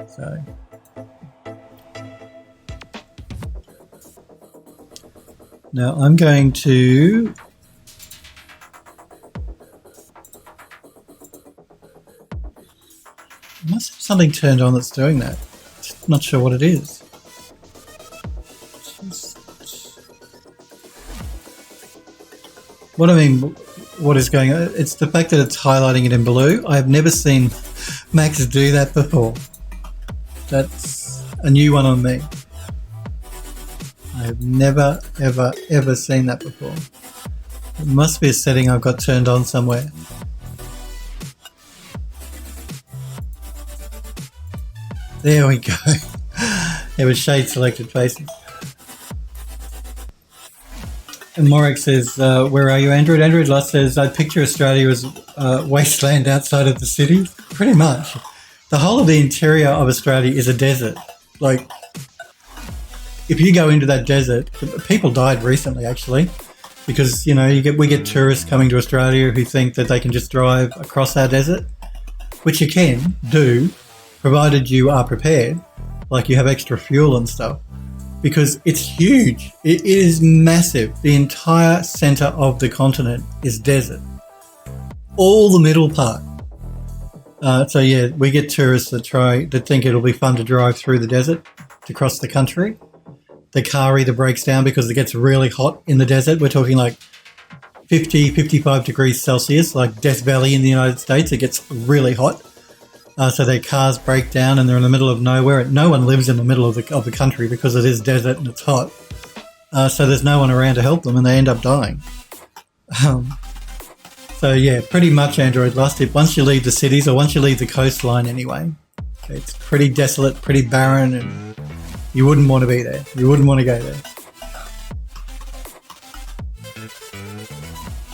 So now I'm going to I must have something turned on that's doing that. Just not sure what it is. What I mean, what is going on. It's the fact that it's highlighting it in blue. I have never seen Max do that before. That's a new one on me. I have never, ever, ever seen that before. It must be a setting I've got turned on somewhere. There we go. It was shade selected faces. And Morek says, where are you, Android? Android Lust says, I picture Australia as wasteland outside of the city. Pretty much. The whole of the interior of Australia is a desert. Like, if you go into that desert, people died recently, actually, because, you know, we get tourists coming to Australia who think that they can just drive across our desert, which you can do, provided you are prepared, like you have extra fuel and stuff. Because it's huge. It is massive. The entire center of the continent is desert. All the middle part. So yeah, we get tourists that think it'll be fun to drive through the desert to cross the country. The car either breaks down because it gets really hot in the desert. We're talking like 50, 55 degrees Celsius, like Death Valley in the United States. It gets really hot. So their cars break down and they're in the middle of nowhere. No one lives in the middle of the country because it is desert and it's hot. So there's no one around to help them and they end up dying. So yeah, pretty much Android Lust. Once you leave the cities or once you leave the coastline anyway, it's pretty desolate, pretty barren, and you wouldn't want to be there. You wouldn't want to go there.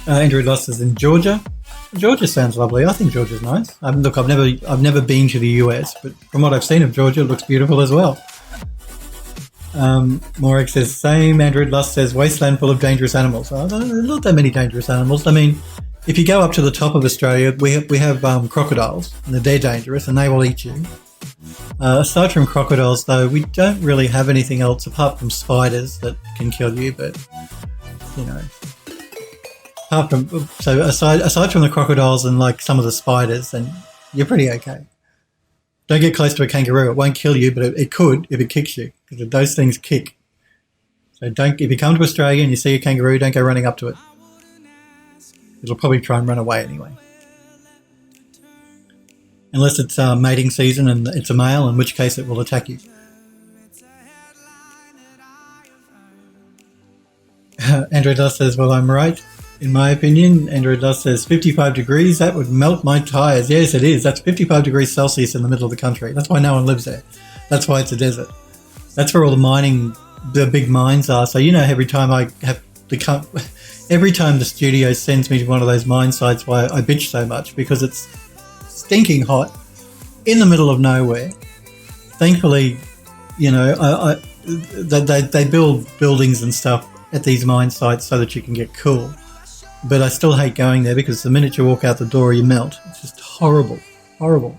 Android Lust is in Georgia. Georgia sounds lovely. I think Georgia's nice. Look, I've never been to the US, but from what I've seen of Georgia, it looks beautiful as well. Morek says, same. Android Lust says, wasteland full of dangerous animals. Not that many dangerous animals. I mean, if you go up to the top of Australia, we have crocodiles, and they're dangerous, and they will eat you. Aside from crocodiles, though, we don't really have anything else apart from spiders that can kill you, but, you know. Aside from the crocodiles and like some of the spiders, then you're pretty okay. Don't get close to a kangaroo. It won't kill you, but it could if it kicks you, because those things kick. So if you come to Australia and you see a kangaroo, don't go running up to it. It'll probably try and run away anyway. Unless it's mating season and it's a male, in which case it will attack you. Android Dust says, well, I'm right. In my opinion, Android Dust says 55 degrees, that would melt my tyres. Yes, it is. That's 55 degrees Celsius in the middle of the country. That's why no one lives there. That's why it's a desert. That's where all the big mines are. So, you know, every time the studio sends me to one of those mine sites, why I bitch so much, because it's stinking hot in the middle of nowhere. Thankfully, you know, they build buildings and stuff at these mine sites so that you can get cool. But I still hate going there because the minute you walk out the door, you melt. It's just horrible. Horrible.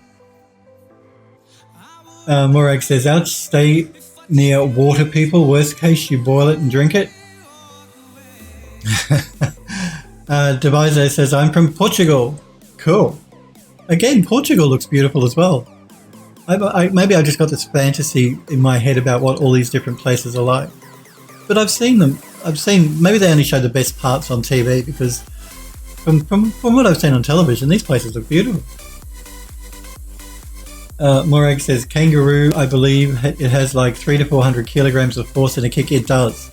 Morag says, ouch, stay near water, people. Worst case, you boil it and drink it. Devizo says, I'm from Portugal. Cool. Again, Portugal looks beautiful as well. Maybe I just got this fantasy in my head about what all these different places are like. But I've seen them. Maybe they only show the best parts on TV, because from what I've seen on television, these places look beautiful. Morag says, kangaroo, I believe it has like 300 to 400 kilograms of force in a kick. It does.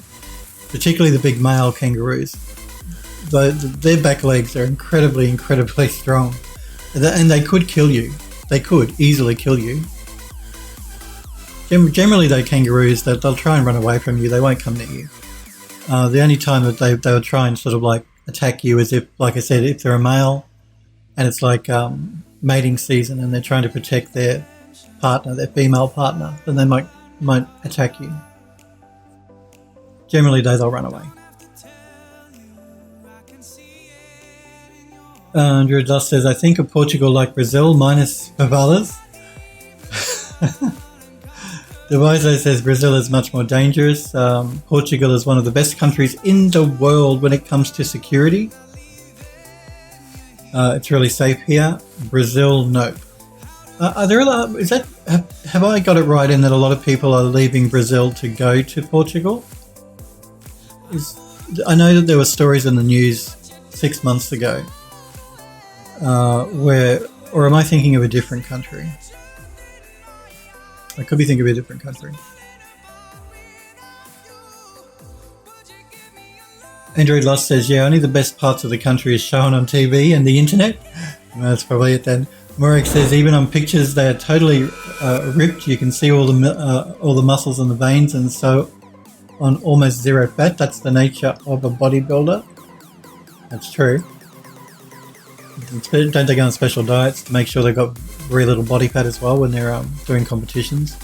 Particularly the big male kangaroos. Their back legs are incredibly, incredibly strong. And they could kill you. They could easily kill you. Generally, though, kangaroos, they'll try and run away from you. They won't come near you. The only time that they would try and sort of like attack you is if, like I said, if they're a male and it's like mating season and they're trying to protect their partner, their female partner, then they might attack you. Generally, though, they'll run away. Andrew Dust says, I think of Portugal like Brazil minus favelas. Devizo says Brazil is much more dangerous. Portugal is one of the best countries in the world when it comes to security. It's really safe here. Brazil, no. Are there have I got it right in that a lot of people are leaving Brazil to go to Portugal? I know that there were stories in the news 6 months ago, or am I thinking of a different country? I could be thinking of a different country. Android Lost says, yeah, only the best parts of the country is shown on TV and the internet. Well, that's probably it then. Morek says, even on pictures, they are totally ripped. You can see all the muscles and the veins, and so on almost zero fat. That's the nature of a bodybuilder. That's true. Don't they go on special diets to make sure they've got very little body fat as well when they're doing competitions?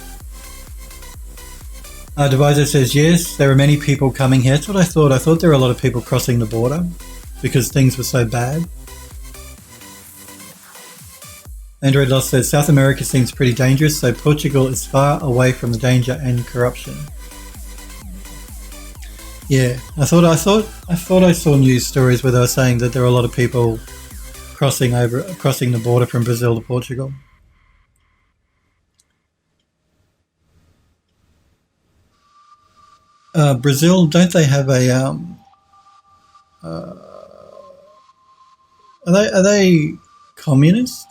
Devizo says, yes, there are many people coming here. That's what I thought. I thought there were a lot of people crossing the border because things were so bad. Android Lost says, South America seems pretty dangerous, so Portugal is far away from the danger and corruption. Yeah, I thought I saw news stories where they were saying that there are a lot of people crossing the border from Brazil to Portugal. Brazil, don't they have a are they communist,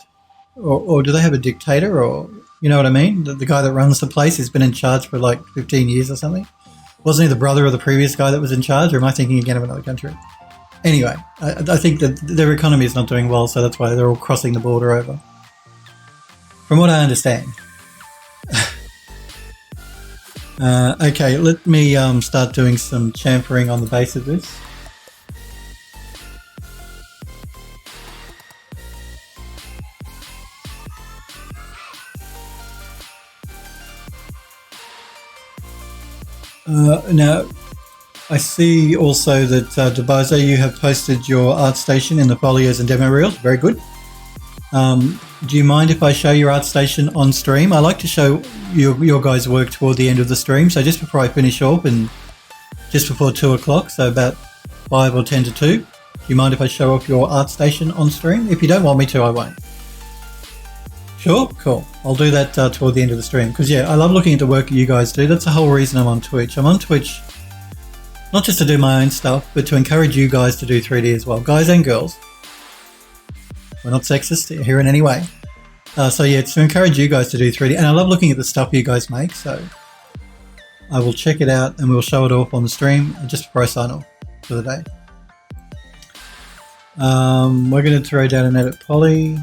or do they have a dictator, or you know what I mean? The guy that runs the place has been in charge for like 15 years or something. Wasn't he the brother of the previous guy that was in charge, or am I thinking again of another country? Anyway, I think that their economy is not doing well, so that's why they're all crossing the border over. From what I understand. Okay, let me start doing some chamfering on the base of this. Now, I see also that Devizo, you have posted your ArtStation in the folios and demo reels. Very good. Do you mind if I show your ArtStation on stream? I like to show your guys' work toward the end of the stream. So just before I finish off and just before 2 o'clock, so about 5 or 10 to 2. Do you mind if I show off your ArtStation on stream? If you don't want me to, I won't. Sure? Cool. I'll do that toward the end of the stream. Because, yeah, I love looking at the work that you guys do. That's the whole reason I'm on Twitch. I'm on Twitch not just to do my own stuff, but to encourage you guys to do 3D as well. Guys and girls. We're not sexist here in any way. So yeah, it's to encourage you guys to do 3D. And I love looking at the stuff you guys make. So I will check it out and we'll show it off on the stream just before I sign off for the day. We're going to throw down an edit poly.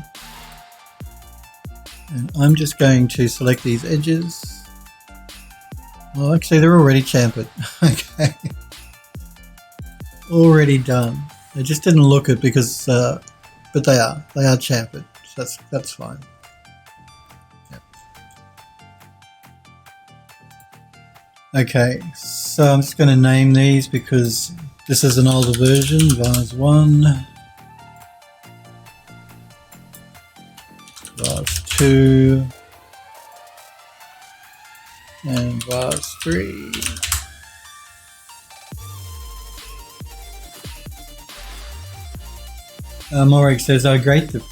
And I'm just going to select these edges. Well, actually, they're already chamfered. Okay. Already done. They just didn't look it because, but they are chamfered. So that's fine. Yep. Okay, so I'm just going to name these because this is an older version. Vase 1, Vase 2, and Vase 3. Morag says, oh great, the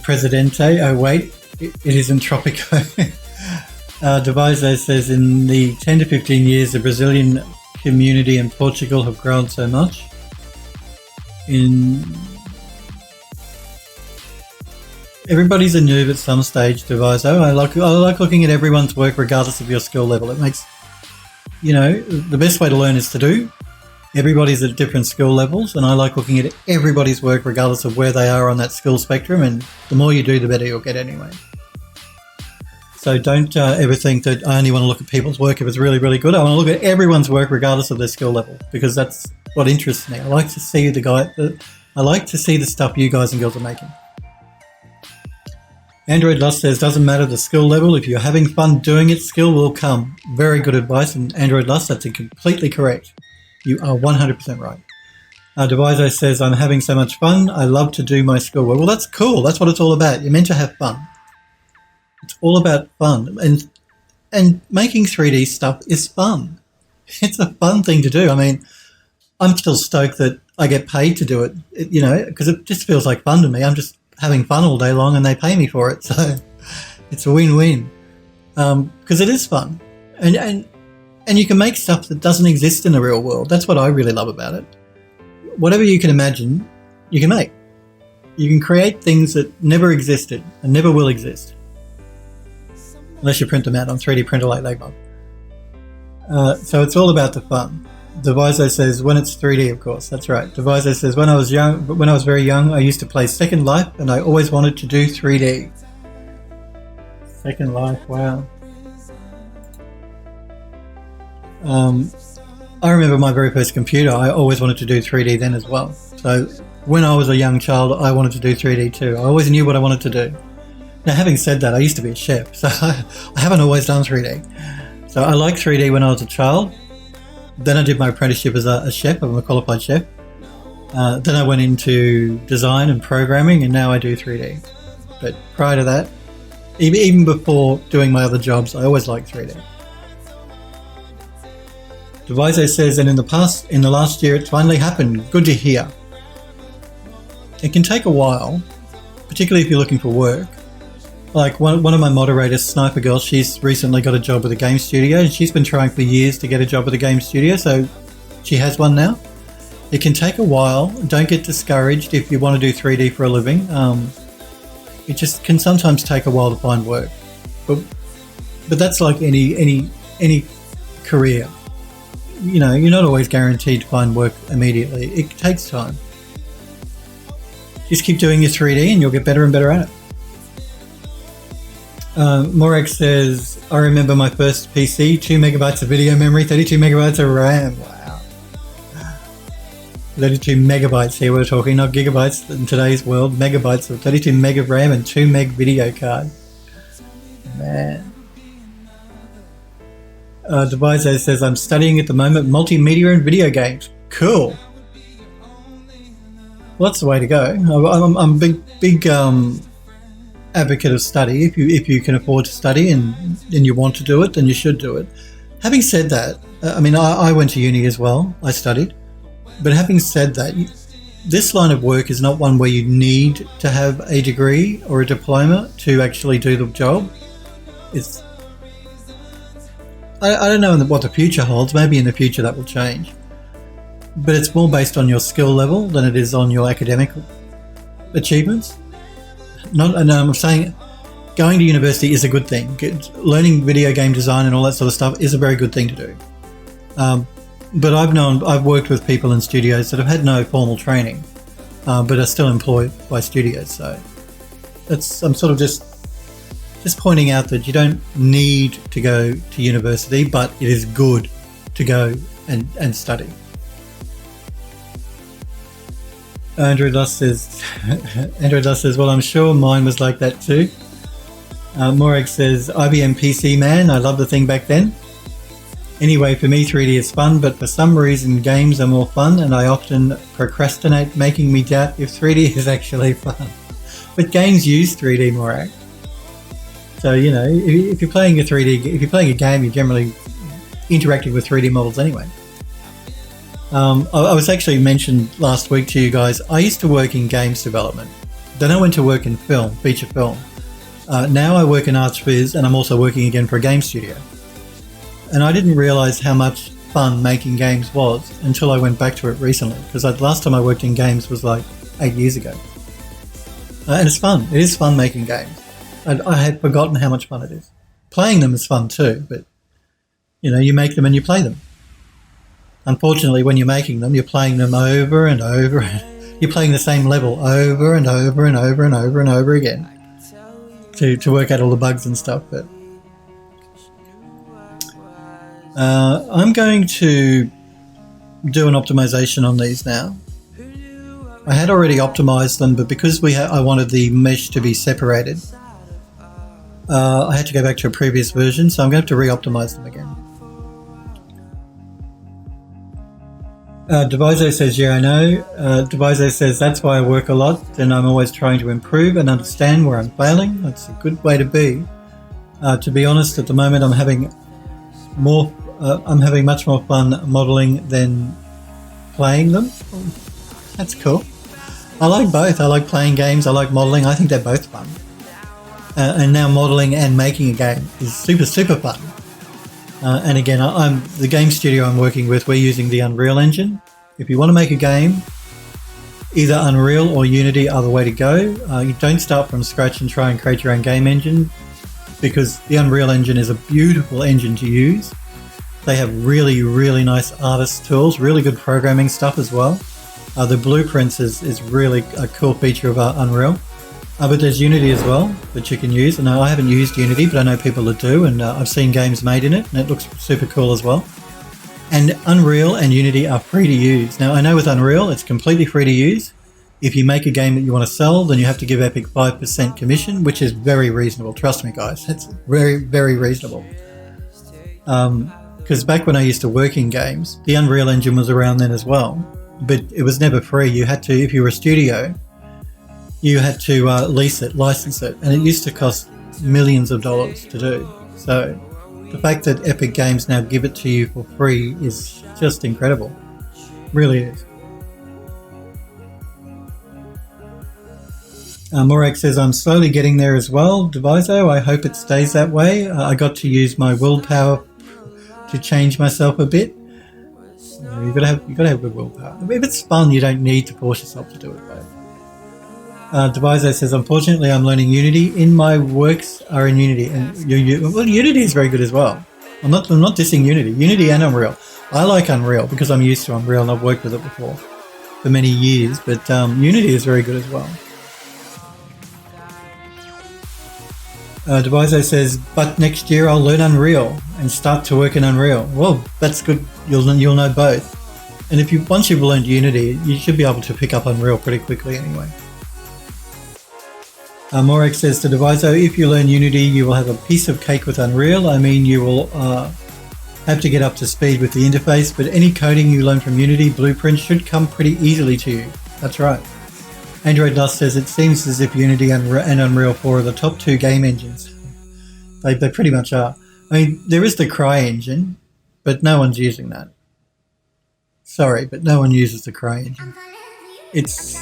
Presidente. Oh wait, it isn't Tropico. Devizo says, in the 10 to 15 years, the Brazilian community in Portugal have grown so much. Everybody's a noob at some stage, Devizo. I like looking at everyone's work regardless of your skill level. It makes, you know, the best way to learn is to do. Everybody's at different skill levels, and I like looking at everybody's work regardless of where they are on that skill spectrum, and the more you do, the better you'll get anyway. So don't ever think that I only want to look at people's work if it's really, really good. I want to look at everyone's work regardless of their skill level, because that's what interests me. I like to see I like to see the stuff you guys and girls are making. Android Lost says, doesn't matter the skill level. If you're having fun doing it, skill will come. Very good advice, and Android Lost, that's completely correct. You are 100% right. Devizo says, I'm having so much fun. I love to do my skill work. Well, that's cool. That's what it's all about. You're meant to have fun. It's all about fun. And making 3D stuff is fun. It's a fun thing to do. I mean, I'm still stoked that I get paid to do it, you know, because it just feels like fun to me. I'm just having fun all day long and they pay me for it. So it's a win-win because it is fun. And you can make stuff that doesn't exist in the real world. That's what I really love about it. whatever you can imagine, you can make. You can create things that never existed and never will exist. Unless you print them out on 3D printer like Lego. So it's all about the fun. Devizo says, when it's 3D, of course. That's right. Devizo says, when I was very young, I used to play Second Life, and I always wanted to do 3D. Second Life, wow. I remember my very first computer. I always wanted to do 3D then as well. So when I was a young child, I wanted to do 3D too. I always knew what I wanted to do. Now, having said that, I used to be a chef, so I haven't always done 3D. So I liked 3D when I was a child. Then I did my apprenticeship as a chef. I'm a qualified chef. Then I went into design and programming, and now I do 3D. But prior to that, even before doing my other jobs, I always liked 3D. Devizo says, and in the last year, it finally happened. Good to hear. It can take a while, particularly if you're looking for work. Like one of my moderators, Sniper Girl, she's recently got a job with a game studio, and she's been trying for years to get a job with a game studio, so she has one now. It can take a while. Don't get discouraged if you want to do 3D for a living. It just can sometimes take a while to find work. But that's like any career. You know, you're not always guaranteed to find work immediately. It takes time. Just keep doing your 3D and you'll get better and better at it. Morag says, I remember my first PC, 2 megabytes of video memory, 32 megabytes of RAM. Wow. 32 megabytes here we're talking, not gigabytes in today's world. Megabytes of 32 meg of RAM and 2 meg video card. Man. Devizo says, I'm studying at the moment multimedia and video games. Cool. Well, that's the way to go. I'm a big advocate of study. If you can afford to study and you want to do it, then you should do it. Having said that, I mean, I went to uni as well. I studied. But having said that, this line of work is not one where you need to have a degree or a diploma to actually do the job. It's I don't know what the future holds. Maybe in the future that will change. But it's more based on your skill level than it is on your academic achievements. And I'm saying going to university is a good thing. Learning video game design and all that sort of stuff is a very good thing to do. But I've worked with people in studios that have had no formal training, but are still employed by studios. So I'm sort of just pointing out that you don't need to go to university, but it is good to go and study. Andrew Luss says, well, I'm sure mine was like that too. Morag says, IBM PC man, I love the thing back then. Anyway, for me 3D is fun, but for some reason games are more fun, and I often procrastinate, making me doubt if 3D is actually fun. But games use 3D, Morag. So, you know, if you're playing a game, you're generally interacting with 3D models anyway. I was actually mentioned last week to you guys, I used to work in games development. Then I went to work in film, feature film. Now I work in arts viz, and I'm also working again for a game studio. And I didn't realise how much fun making games was until I went back to it recently, because the last time I worked in games was like 8 years ago. And it's fun. It is fun making games. I had forgotten how much fun it is. Playing them is fun too, but, you know, you make them and you play them. Unfortunately, when you're making them, you're playing them over and over. You're playing the same level over and over and over and over and over again to work out all the bugs and stuff. But I'm going to do an optimization on these now. I had already optimized them, but because I wanted the mesh to be separated, I had to go back to a previous version, so I'm going to have to re-optimize them again. Devizo says, yeah, I know. Devizo says, that's why I work a lot, and I'm always trying to improve and understand where I'm failing. That's a good way to be. To be honest, at the moment I'm having much more fun modelling than playing them. That's cool. I like both. I like playing games. I like modelling. I think they're both fun. And now modelling and making a game is super, super fun. And again, the game studio I'm working with, we're using the Unreal Engine. If you want to make a game, either Unreal or Unity are the way to go. You don't start from scratch and try and create your own game engine, because the Unreal Engine is a beautiful engine to use. They have really, really nice artist tools, really good programming stuff as well. The blueprints is really a cool feature of Unreal. But there's Unity as well that you can use. And I haven't used Unity, but I know people that do, and I've seen games made in it, and it looks super cool as well. And Unreal and Unity are free to use. Now, I know with Unreal, it's completely free to use. If you make a game that you want to sell, then you have to give Epic 5% commission, which is very reasonable. Trust me, guys. It's very, very reasonable. Because back when I used to work in games, the Unreal Engine was around then as well. But it was never free. You had to, if you were a studio, you had to lease it, license it, and it used to cost millions of dollars to do. So the fact that Epic Games now give it to you for free is just incredible. Really is. Morag says, I'm slowly getting there as well, Devizo. I hope it stays that way. I got to use my willpower to change myself a bit. You've got to have good willpower. If it's fun, you don't need to force yourself to do it, though. Devizo says, unfortunately, I'm learning Unity. In my works are in Unity, and well, Unity is very good as well. I'm not dissing Unity. Unity and Unreal. I like Unreal because I'm used to Unreal and I've worked with it before for many years. But Unity is very good as well. Devizo says, but next year I'll learn Unreal and start to work in Unreal. Well, that's good. You'll know both. And once you've learned Unity, you should be able to pick up Unreal pretty quickly anyway. Morag says to Devizo, if you learn Unity, you will have a piece of cake with Unreal. I mean, you will have to get up to speed with the interface, but any coding you learn from Unity Blueprint should come pretty easily to you. That's right. Android Dust says, it seems as if Unity and Unreal 4 are the top two game engines. They pretty much are. I mean, there is the Cry engine, but no one's using that. Sorry, but no one uses the Cry engine. It's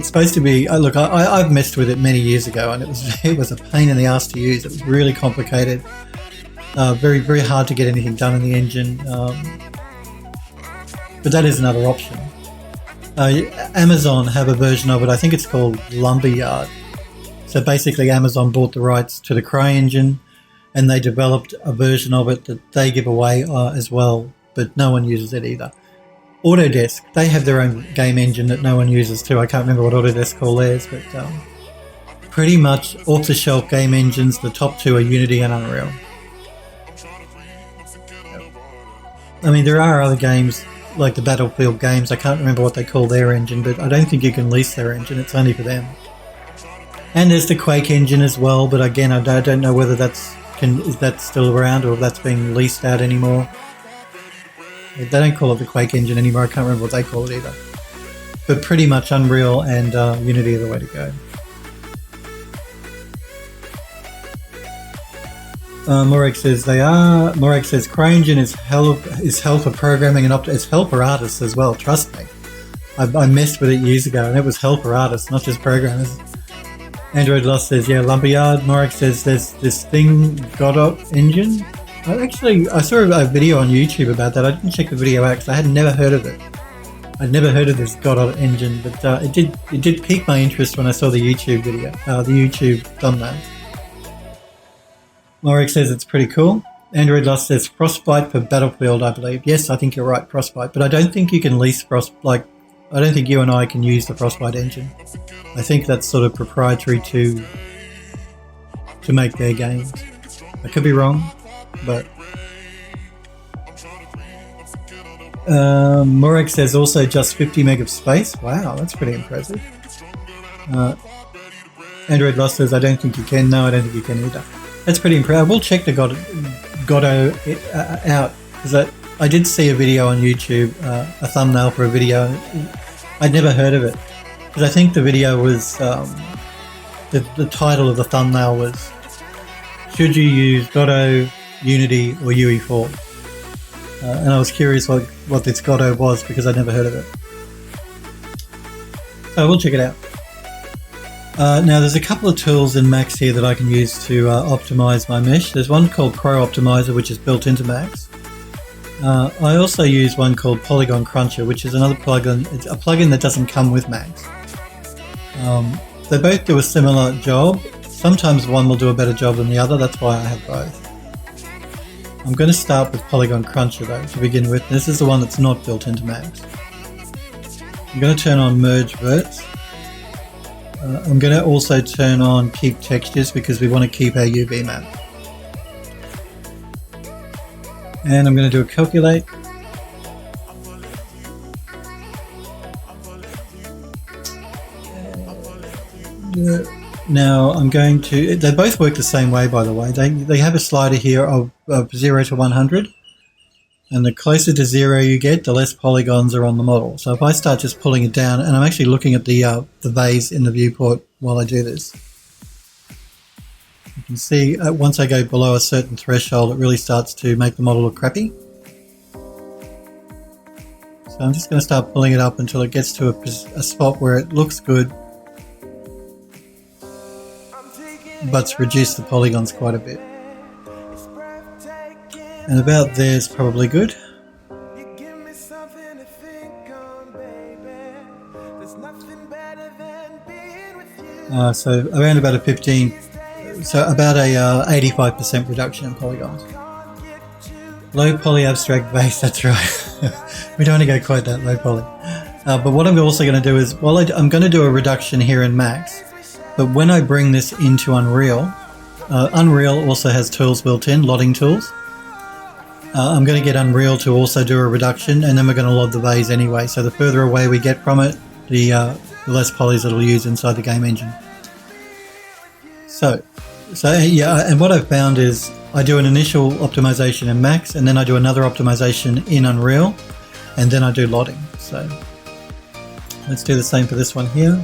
supposed to be. Look, I've messed with it many years ago, and it was a pain in the ass to use. It was really complicated, very, very hard to get anything done in the engine. But that is another option. Amazon have a version of it. I think it's called Lumberyard. So basically, Amazon bought the rights to the Cry engine, and they developed a version of it that they give away as well. But no one uses it either. Autodesk, they have their own game engine that no one uses too. I can't remember what Autodesk call theirs, but pretty much off-the-shelf game engines, the top two are Unity and Unreal. I mean, there are other games like the Battlefield games. I can't remember what they call their engine, but I don't think you can lease their engine. It's only for them. And there's the Quake engine as well, but again, I don't know whether is that still around or if that's being leased out anymore. They don't call it the Quake engine anymore. I can't remember what they call it either. But pretty much Unreal and Unity are the way to go. Morag says they are. Morag says CryEngine is hell for programming and it's hell for artists as well. Trust me, I messed with it years ago and it was hell for artists, not just programmers. Android Lost says, yeah, Lumberyard. Morag says there's this thing, Godot engine. I saw a video on YouTube about that. I didn't check the video out because I had never heard of it. I'd never heard of this Godot engine, but it did pique my interest when I saw the YouTube video, the YouTube thumbnail. Morag says it's pretty cool. Android Lost says Frostbite for Battlefield, I believe. Yes, I think you're right, Frostbite. But I don't think you can lease I don't think you and I can use the Frostbite engine. I think that's sort of proprietary to make their games. I could be wrong. But Morag says also just 50 meg of space. Wow, that's pretty impressive. Android Lost says I don't think you can. No, I don't think you can either. That's pretty impressive. We'll check the Godot out because I did see a video on YouTube, a thumbnail for a video. I'd never heard of it because I think the video was the title of the thumbnail was should you use Godot, Unity or UE4, and I was curious what this Godot was because I'd never heard of it. So we'll check it out. Now there's a couple of tools in Max here that I can use to optimize my mesh. There's one called Pro Optimizer which is built into Max, I also use one called Polygon Cruncher, which is another plugin. It's a plugin that doesn't come with Max. They both do a similar job. Sometimes one will do a better job than the other, that's why I have both. I'm going to start with Polygon Cruncher though to begin with. This is the one that's not built into Max. I'm going to turn on Merge Verts. I'm going to also turn on Keep Textures because we want to keep our UV map. And I'm going to do a Calculate. Now I'm going to, they both work the same way by the way. They have a slider here of 0 to 100, and the closer to 0 you get, the less polygons are on the model. So if I start just pulling it down, and I'm actually looking at the vase in the viewport while I do this, you can see once I go below a certain threshold, it really starts to make the model look crappy. So I'm just going to start pulling it up until it gets to a spot where it looks good, but reduce the polygons quite a bit. And about there's probably good. So around about a 15, so about a 85% reduction in polygons. Low poly abstract base, that's right. We don't want to go quite that low poly. But what I'm also going to do is, well, I'm going to do a reduction here in Max, but when I bring this into Unreal, Unreal also has tools built in, lotting tools. I'm going to get Unreal to also do a reduction, and then we're going to load the vase anyway. So the further away we get from it, the less polys it'll use inside the game engine. So yeah, and what I've found is I do an initial optimization in Max, and then I do another optimization in Unreal, and then I do lotting. So let's do the same for this one here.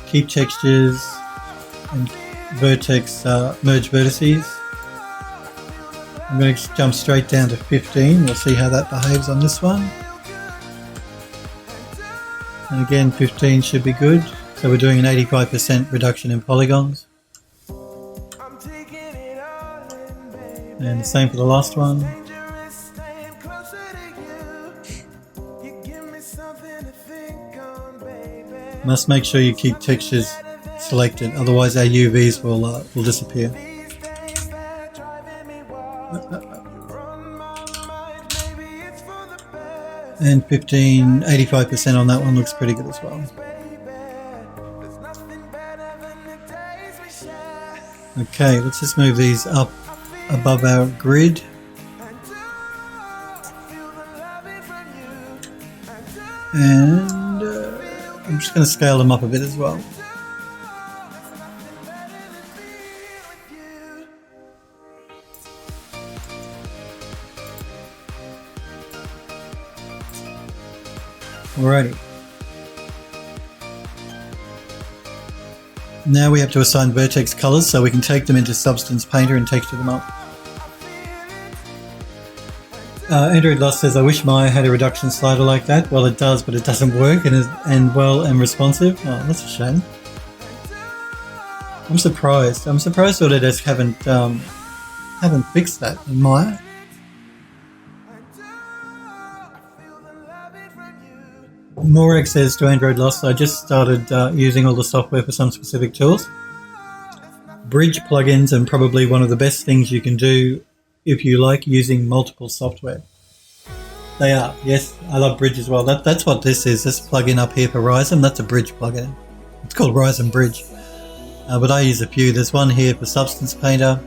Keep textures and vertex merge vertices. I'm going to jump straight down to 15. We'll see how that behaves on this one. And again, 15 should be good. So we're doing an 85% reduction in polygons. And the same for the last one. Must make sure you keep textures selected, otherwise our UVs will disappear. And 85% on that one looks pretty good as well. Okay, let's just move these up above our grid. And I'm just going to scale them up a bit as well. Alrighty. Now we have to assign Vertex Colors so we can take them into Substance Painter and texture them up. Android Lost says, I wish Maya had a reduction slider like that. Well, it does, but it doesn't work and responsive. Oh, that's a shame. I'm surprised. I'm surprised Autodesk haven't fixed that in Maya. Morag says to Android Lost, I just started using all the software for some specific tools. Bridge plugins and probably one of the best things you can do if you like using multiple software. They are, yes, I love Bridge as well. That's what this is, this plugin up here for Ryzen, that's a Bridge plugin. It's called Ryzen Bridge. But I use a few. There's one here for Substance Painter.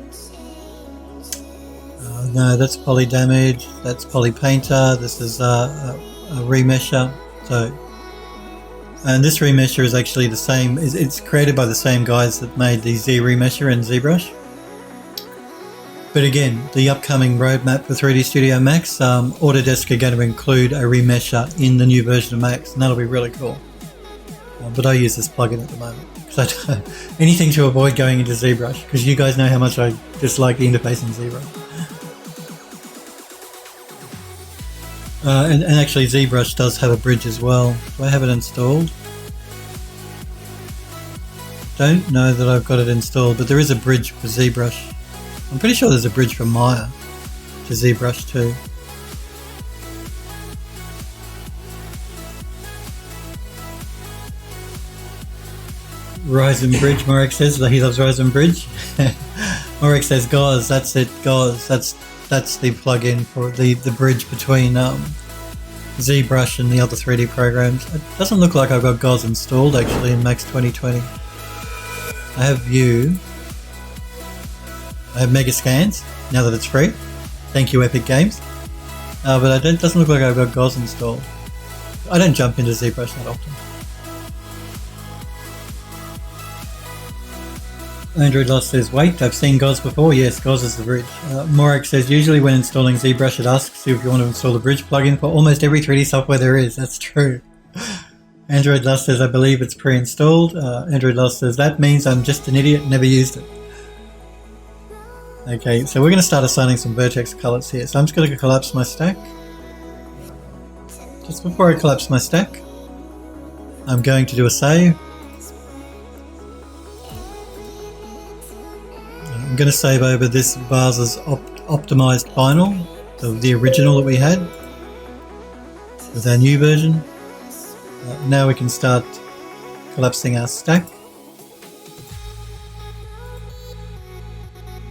No, that's Poly Damage, that's Poly Painter, this is a remesher. So, and this remesher is actually the same, it's created by the same guys that made the Z remesher and ZBrush. But again, the upcoming roadmap for 3D Studio Max, Autodesk are going to include a remesher in the new version of Max, and that'll be really cool. But I use this plugin at the moment. So anything to avoid going into ZBrush, because you guys know how much I dislike the interface in ZBrush. And actually ZBrush does have a bridge as well. Do I have it installed? Don't know that I've got it installed, but there is a bridge for ZBrush. I'm pretty sure there's a bridge from Maya to ZBrush too. Ryzen Bridge, Morek says that he loves Ryzen Bridge. Morek says Gauze, that's it, Gauze. That's the plugin for the bridge between ZBrush and the other 3D programs. It doesn't look like I've got Gauze installed actually in Max 2020. I have View. I have Megascans now that it's free. Thank you, Epic Games. But it doesn't look like I've got Gauze installed. I don't jump into ZBrush that often. Android Lost says, wait, I've seen Gauze before. Yes, Gauze is the bridge. Morek says, usually when installing ZBrush, it asks you if you want to install the bridge plugin for almost every 3D software there is. That's true. Android Lost says, I believe it's pre-installed. Android Lost says, that means I'm just an idiot, never used it. Okay, so we're going to start assigning some vertex colors here. So I'm just going to collapse my stack. Just before I collapse my stack, I'm going to do a save. I'm going to save over this Vase's optimized vinyl, the original that we had, with our new version. Now we can start collapsing our stack.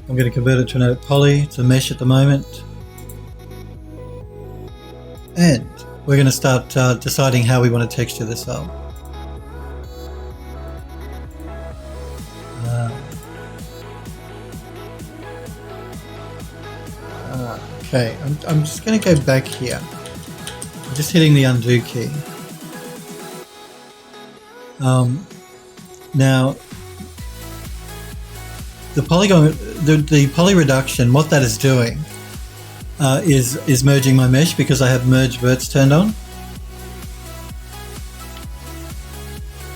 I'm going to convert it to an edit poly. It's a mesh at the moment. And we're going to start deciding how we want to texture this up. Okay, I'm just going to go back here. I'm just hitting the undo key. Now, the polygon, the poly reduction, what that is doing is merging my mesh because I have merge verts turned on.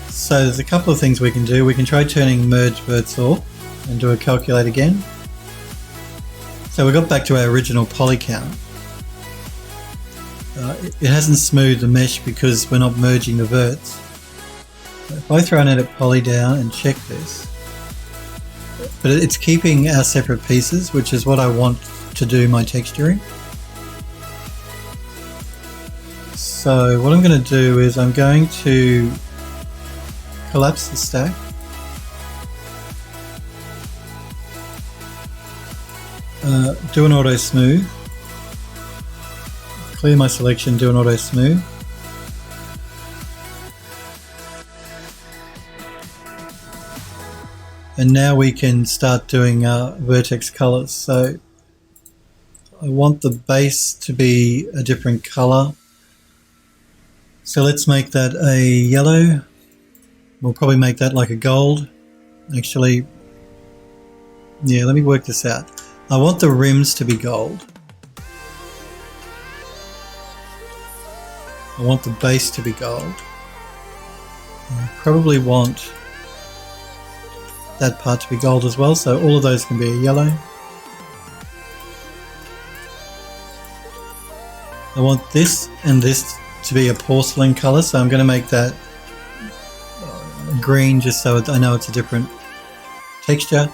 So there's a couple of things we can do. We can try turning merge verts off and do a calculate again. So we got back to our original poly count. It hasn't smoothed the mesh because we're not merging the verts. If I throw an edit poly down and check this, but it's keeping our separate pieces, which is what I want to do my texturing. So what I'm going to do is I'm going to collapse the stack. Do an auto smooth, clear my selection, do an auto smooth. And now we can start doing vertex colors. So I want the base to be a different color. So let's make that a yellow. We'll probably make that like a gold. Actually, yeah, let me work this out. I want the rims to be gold. I want the base to be gold. I probably want that part to be gold as well, so all of those can be a yellow. I want this and this to be a porcelain color, so I'm going to make that green just so I know it's a different texture.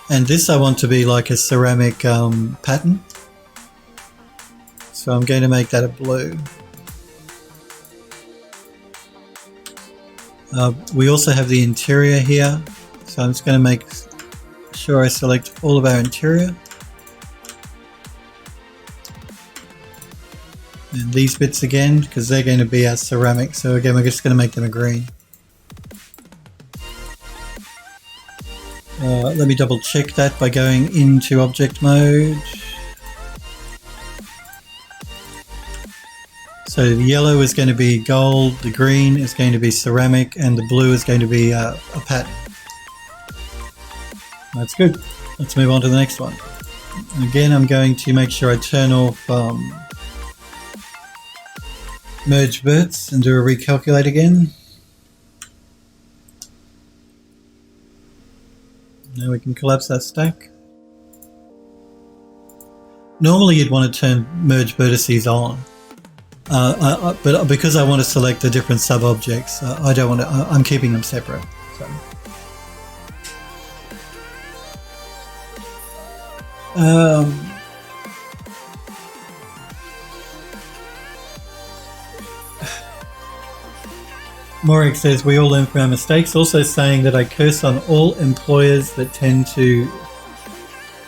And this I want to be like a ceramic pattern. So I'm going to make that a blue. We also have the interior here. So I'm just going to make sure I select all of our interior. And these bits again, because they're going to be our ceramic. So again, we're just going to make them a green. Let me double check that by going into object mode. So the yellow is going to be gold, the green is going to be ceramic, and the blue is going to be a pattern. That's good. Let's move on to the next one. Again, I'm going to make sure I turn off merge verts and do a recalculate again. Now we can collapse that stack. Normally you'd want to turn merge vertices on, but because I want to select the different sub-objects, I don't want to. I'm keeping them separate. So. Morik says we all learn from our mistakes, also saying that I curse on all employers that tend to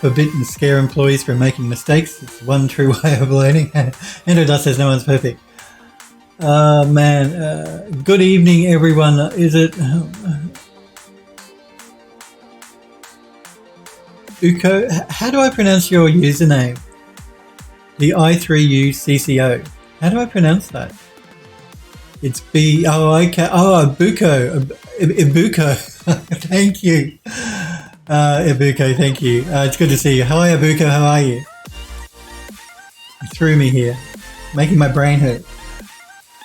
forbid and scare employees from making mistakes. It's one true way of learning. Andrew Dust says no one's perfect. Good evening everyone. Is it Uko? How do I pronounce your username? The I3UCCO. How do I pronounce that? It's B. Oh, okay. Oh, Ibuko. Ibuko. Thank you. Ibuko, thank you. It's good to see you. Hi, Ibuko. How are you? You threw me here, making my brain hurt.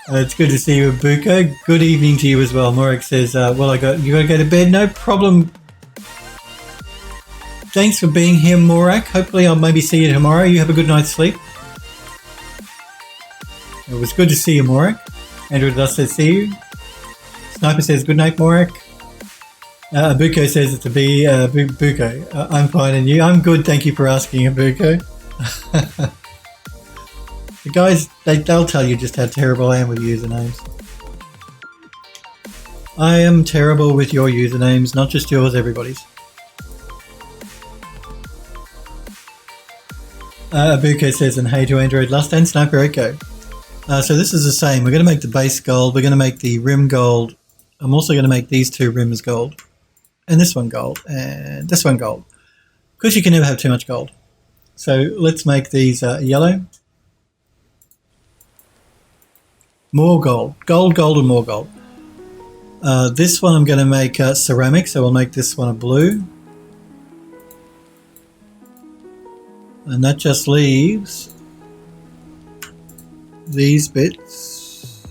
It's good to see you, Ibuko. Good evening to you as well. Morik says, well, you got to go to bed. No problem. Thanks for being here, Morak. Hopefully I'll maybe see you tomorrow. You have a good night's sleep. It was good to see you, Morak. Andrew Dust says, see you. Sniper says, good night, Morak. Abuko says it's a B. Buko. I'm fine, and you? I'm good, thank you for asking, Abuko. The guys, they'll tell you just how terrible I am with usernames. I am terrible with your usernames, not just yours, everybody's. Abuko says, and hey to Android Lust and Sniper Echo. So this is the same. We're going to make the base gold. We're going to make the rim gold. I'm also going to make these two rims gold. And this one gold. And this one gold. Because you can never have too much gold. So let's make these yellow. More gold. Gold, gold, and more gold. This one I'm going to make ceramic. So we'll make this one a blue. And that just leaves these bits.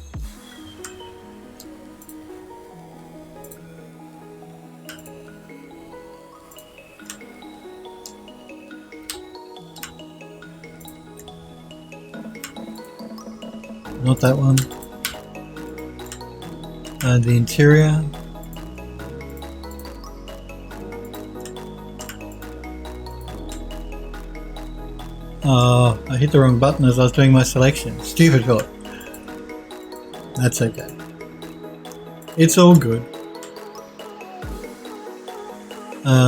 Not that one. And the interior. Oh, I hit the wrong button as I was doing my selection. Stupid Philip. That's okay. It's all good.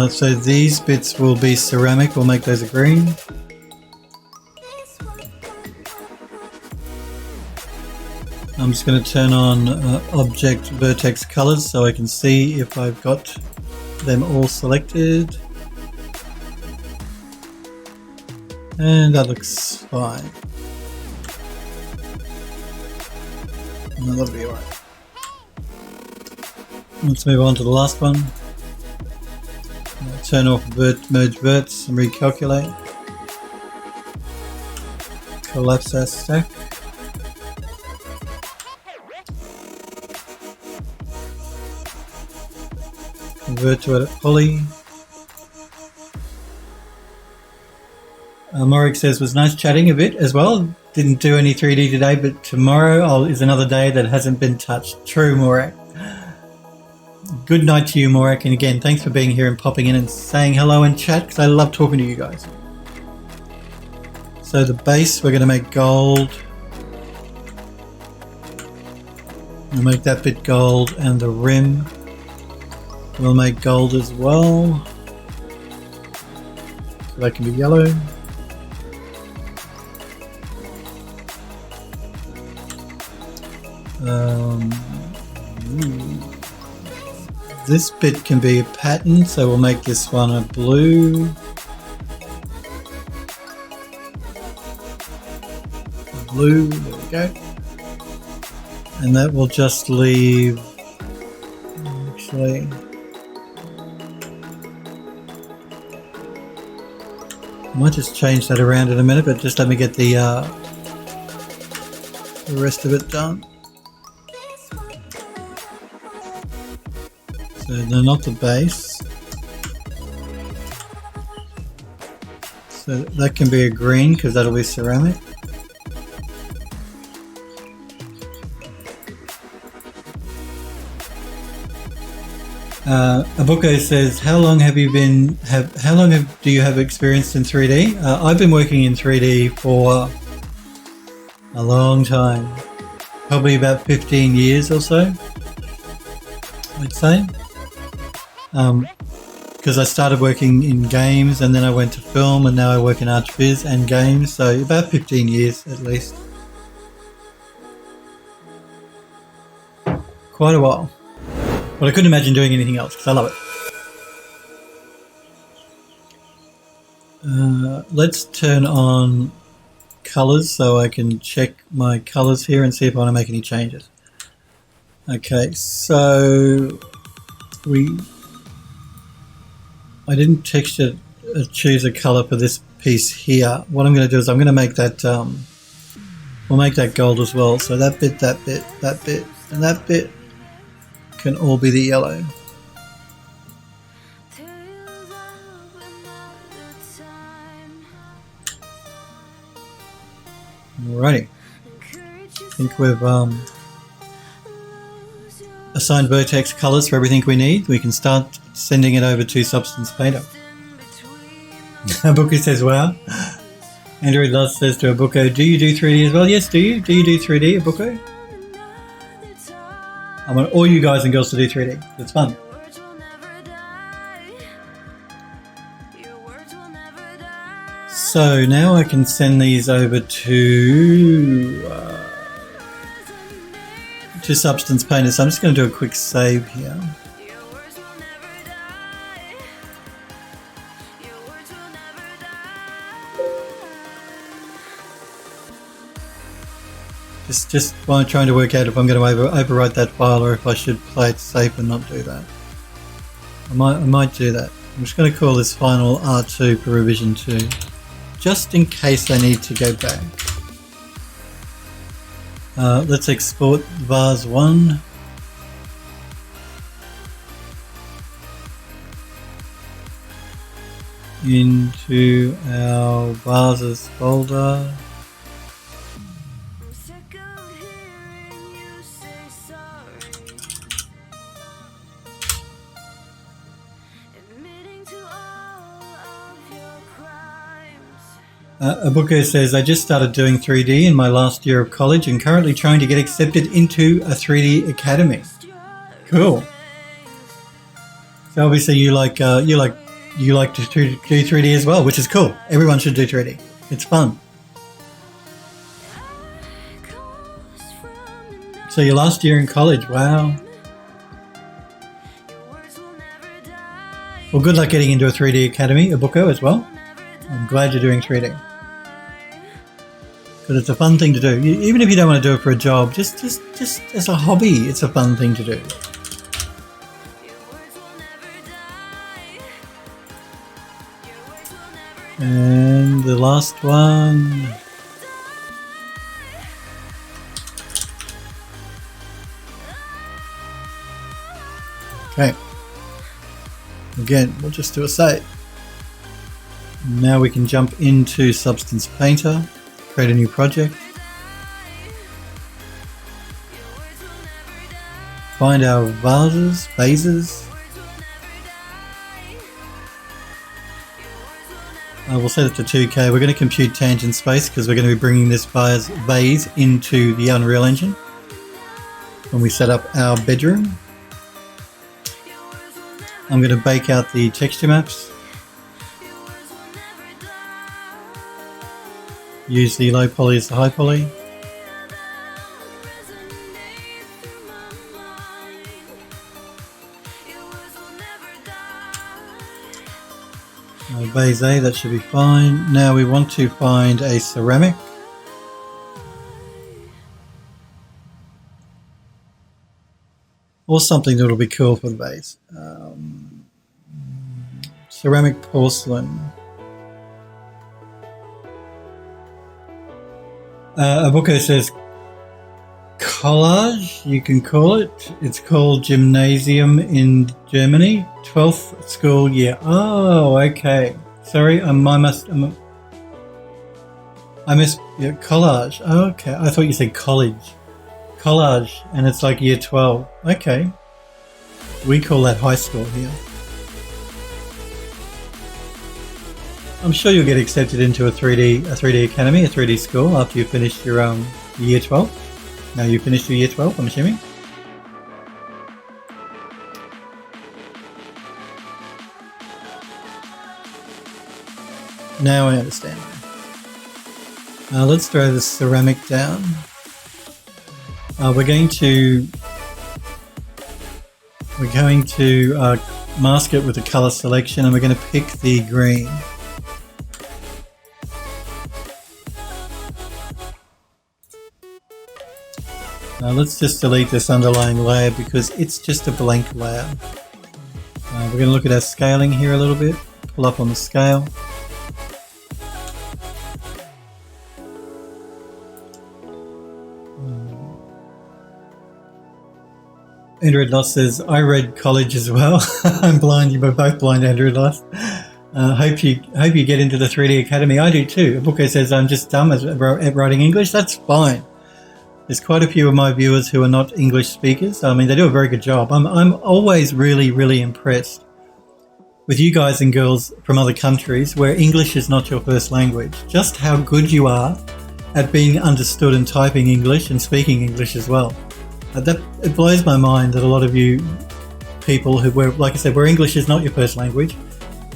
So these bits will be ceramic. We'll make those a green. I'm just going to turn on Object Vertex Colors so I can see if I've got them all selected. And that looks fine. No, that'll be alright. Let's move on to the last one. Turn off merge verts and recalculate. Collapse our stack. Convert to edit poly. Morik says, was nice chatting a bit as well. Didn't do any 3D today, but tomorrow is another day that hasn't been touched. True, Morik. Good night to you, Morik. And again, thanks for being here and popping in and saying hello and chat, because I love talking to you guys. So the base, we're going to make gold. We'll make that bit gold, and the rim we'll make gold as well. So that can be yellow. This bit can be a pattern, so we'll make this one a blue. Blue, there we go. And that will just leave, actually, I might just change that around in a minute, but just let me get the rest of it done. So no, not the base. So that can be a green because that'll be ceramic. Abuko says, "How long do you have experience in 3D?" I've been working in 3D for a long time, probably about 15 years or so, I'd say. Because I started working in games and then I went to film and now I work in ArchViz and games, so about 15 years at least. Quite a while. But I couldn't imagine doing anything else because I love it. Let's turn on colors so I can check my colors here and see if I want to make any changes. Okay, so I didn't choose a color for this piece here. What I'm going to do is I'm going to make that we'll make that gold as well. So that bit, and that bit can all be the yellow. Alrighty. I think we've assigned Vertex Colors for everything we need. We can start sending it over to Substance Painter. Abuko says, wow. Android Love says to Abuko, do you do 3D as well? Yes, do you? Do you do 3D, Abuko? I want all you guys and girls to do 3D. It's fun. So now I can send these over to Substance Painter. So I'm just going to do a quick save here. Just while I'm trying to work out if I'm going to overwrite that file or if I should play it safe and not do that. I might do that. I'm just going to call this final R2 for revision 2, just in case I need to go back. Let's export vase 1. Into our vases folder. Abuko says, I just started doing 3D in my last year of college and currently trying to get accepted into a 3D academy. Cool. So obviously you like to do 3D as well, which is cool. Everyone should do 3D. It's fun. So your last year in college, wow. Well, good luck getting into a 3D academy, Abuko, as well. I'm glad you're doing 3D. Because it's a fun thing to do. Even if you don't want to do it for a job, just as a hobby, it's a fun thing to do. And the last one. Okay. Again, we'll just do a save. Now we can jump into Substance Painter, create a new project, find our vases. We'll set it to 2K. We're going to compute tangent space because we're going to be bringing this vase into the Unreal Engine when we set up our bedroom. I'm going to bake out the texture maps. Use the low poly as the high poly. Base A, that should be fine. Now we want to find a ceramic. Or something that will be cool for the base. Ceramic porcelain. Abuko says collage, you can call it. It's called gymnasium in Germany. 12th school year. Oh, okay. Sorry, I missed collage. Oh, okay, I thought you said college. Collage, and it's like year 12. Okay. We call that high school here. I'm sure you'll get accepted into a 3D academy, a 3D school after you finish your year 12. No, you finished your year 12, I'm assuming. Now I understand. Let's throw the ceramic down. We're going to mask it with a color selection, and we're going to pick the green. Let's just delete this underlying layer because it's just a blank layer. We're going to look at our scaling here a little bit. Pull up on the scale. Android Lost says, I read college as well. I'm blind, you were both blind, Android Lost. Hope you get into the 3D Academy. I do too. Abuko says, I'm just dumb at writing English. That's fine. There's quite a few of my viewers who are not English speakers. I mean, they do a very good job. I'm always really, really impressed with you guys and girls from other countries where English is not your first language. Just how good you are at being understood and typing English and speaking English as well. It blows my mind that a lot of you people like I said, where English is not your first language,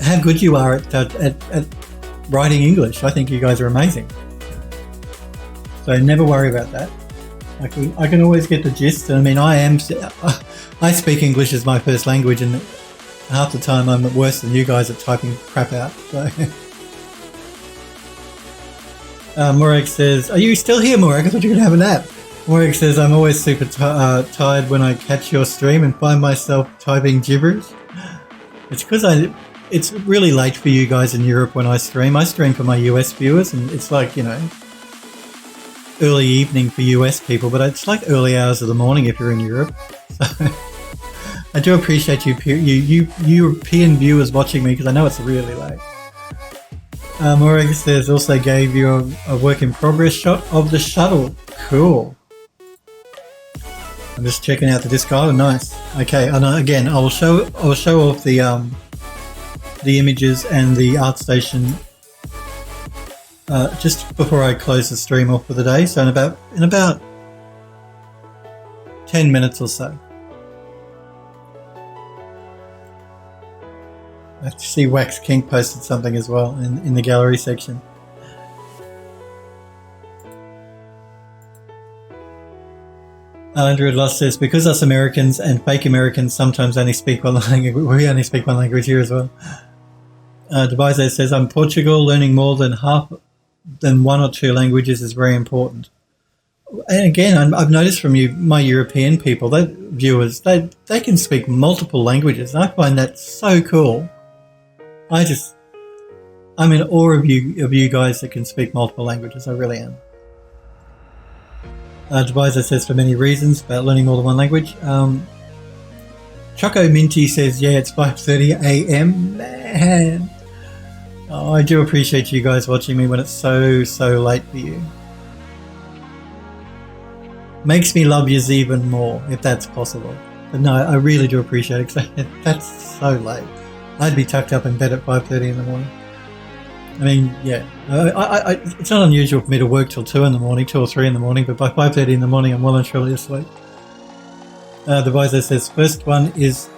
how good you are at writing English. I think you guys are amazing. So never worry about that. I can always get the gist. I mean, I speak English as my first language, and half the time I'm worse than you guys at typing crap out. So. Morag says, are you still here, Morag? I thought you were going to have a nap. Morag says, I'm always super tired when I catch your stream and find myself typing gibberish. It's because it's really late for you guys in Europe when I stream. I stream for my US viewers, and it's like, you know, early evening for US people, but it's like early hours of the morning if you're in Europe. So I do appreciate you European viewers watching me, because I know it's really late. Morag says, also gave you a work in progress shot of the shuttle. Cool. I'm just checking out the disc. Oh, nice. Okay, and again, I will show off the images and the ArtStation just before I close the stream off for the day. So in about 10 minutes or so. I see Wax King posted something as well in the gallery section. Andrew Lost says, because us Americans and fake Americans sometimes only speak one language, we only speak one language here as well. Devizo says, I'm Portugal, learning more than one or two languages is very important. And again, I've noticed from my European people, viewers, they can speak multiple languages. And I find that so cool. I'm in awe of you guys that can speak multiple languages. I really am. Devizo says, for many reasons about learning more than one language. Choco Minty says, yeah, it's 5:30 a.m. Man. Oh, I do appreciate you guys watching me when it's so late for you. Makes me love yous even more, if that's possible. But no, I really do appreciate it, because that's so late. I'd be tucked up in bed at 5:30 in the morning. I mean, yeah, it's not unusual for me to work till 2 or 3 in the morning, but by 5:30 in the morning, I'm well and truly asleep. Devizo says, first one is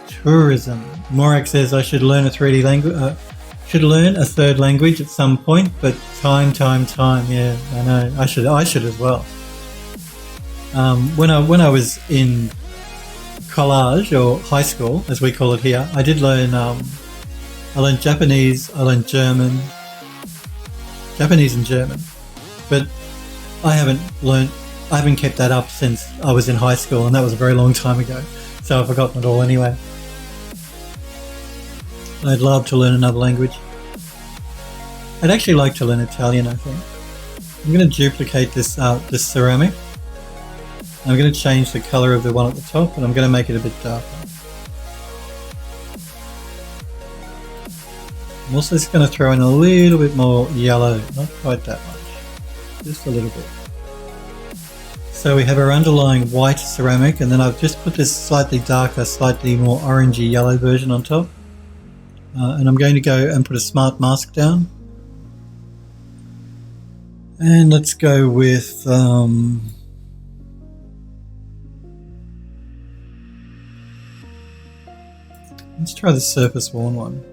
tourism. Morak says, I should learn a 3D language, should learn a third language at some point, but time. Yeah, I know, I should as well. When I was in college, or high school, as we call it here, I did learn, I learned Japanese, I learned Japanese and German, but I haven't kept that up since I was in high school, and that was a very long time ago, so I've forgotten it all anyway. I'd love to learn another language. I'd actually like to learn Italian, I think. I'm going to duplicate this ceramic. I'm going to change the colour of the one at the top, and I'm going to make it a bit darker. I'm also just going to throw in a little bit more yellow, not quite that much, just a little bit. So we have our underlying white ceramic, and then I've just put this slightly darker, slightly more orangey yellow version on top. And I'm going to go and put a smart mask down. And let's go with let's try the surface worn one.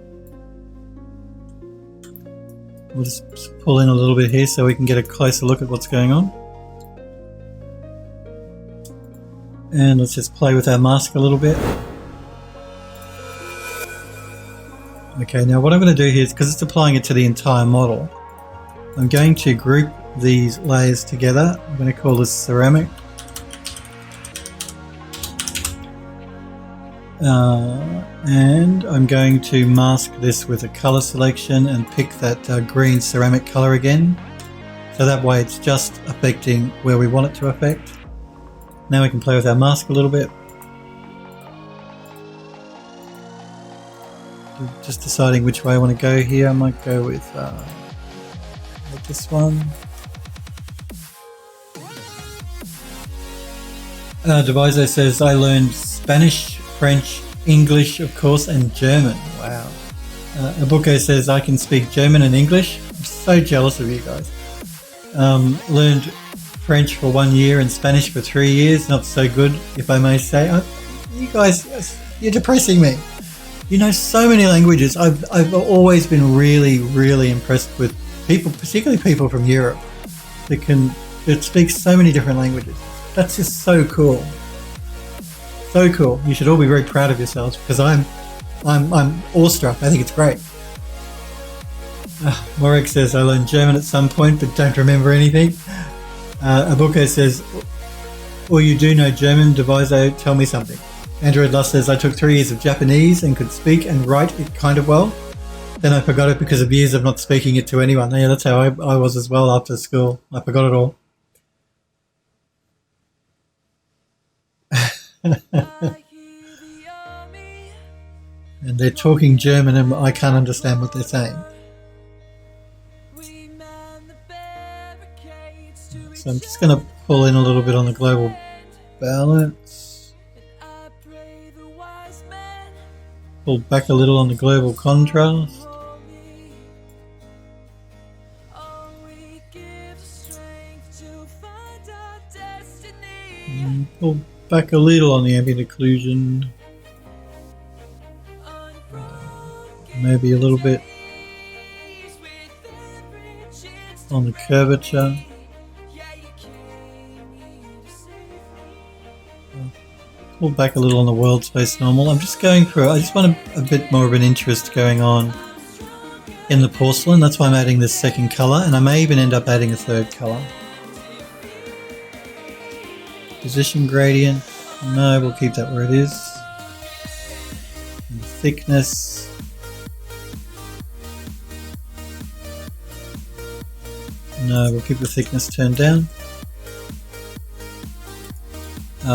We'll just pull in a little bit here so we can get a closer look at what's going on. And let's just play with our mask a little bit. Okay, now what I'm going to do here is, because it's applying it to the entire model, I'm going to group these layers together. I'm going to call this ceramic. And I'm going to mask this with a color selection and pick that green ceramic color again. So that way it's just affecting where we want it to affect. Now we can play with our mask a little bit. Just deciding which way I want to go here. I might go with this one. Devizo says, I learned Spanish, French, English, of course, and German. Wow. Abuko says, I can speak German and English. I'm so jealous of you guys. Learned French for 1 year and Spanish for 3 years. Not so good, if I may say. You guys, you're depressing me. You know so many languages. I've always been really, really impressed with people, particularly people from Europe, that speak so many different languages. That's just so cool. So cool. You should all be very proud of yourselves, because I'm awestruck. I think it's great. Morek says, I learned German at some point, but don't remember anything. Abuko says, well, you do know German. Devizo, tell me something. Android Lust says, I took 3 years of Japanese and could speak and write it kind of well. Then I forgot it because of years of not speaking it to anyone. Yeah, that's how I was as well after school. I forgot it all. And they're talking German and I can't understand what they're saying. So I'm just going to pull in a little bit on the global balance. Pull back a little on the global contrast. And pull back a little on the ambient occlusion. Maybe a little bit on the curvature. Pull back a little on the world space normal. I'm just going for, I just want a bit more of an interest going on in the porcelain. That's why I'm adding this second colour, and I may even end up adding a third colour. Position gradient, no, we'll keep that where it is. And thickness. No, we'll keep the thickness turned down.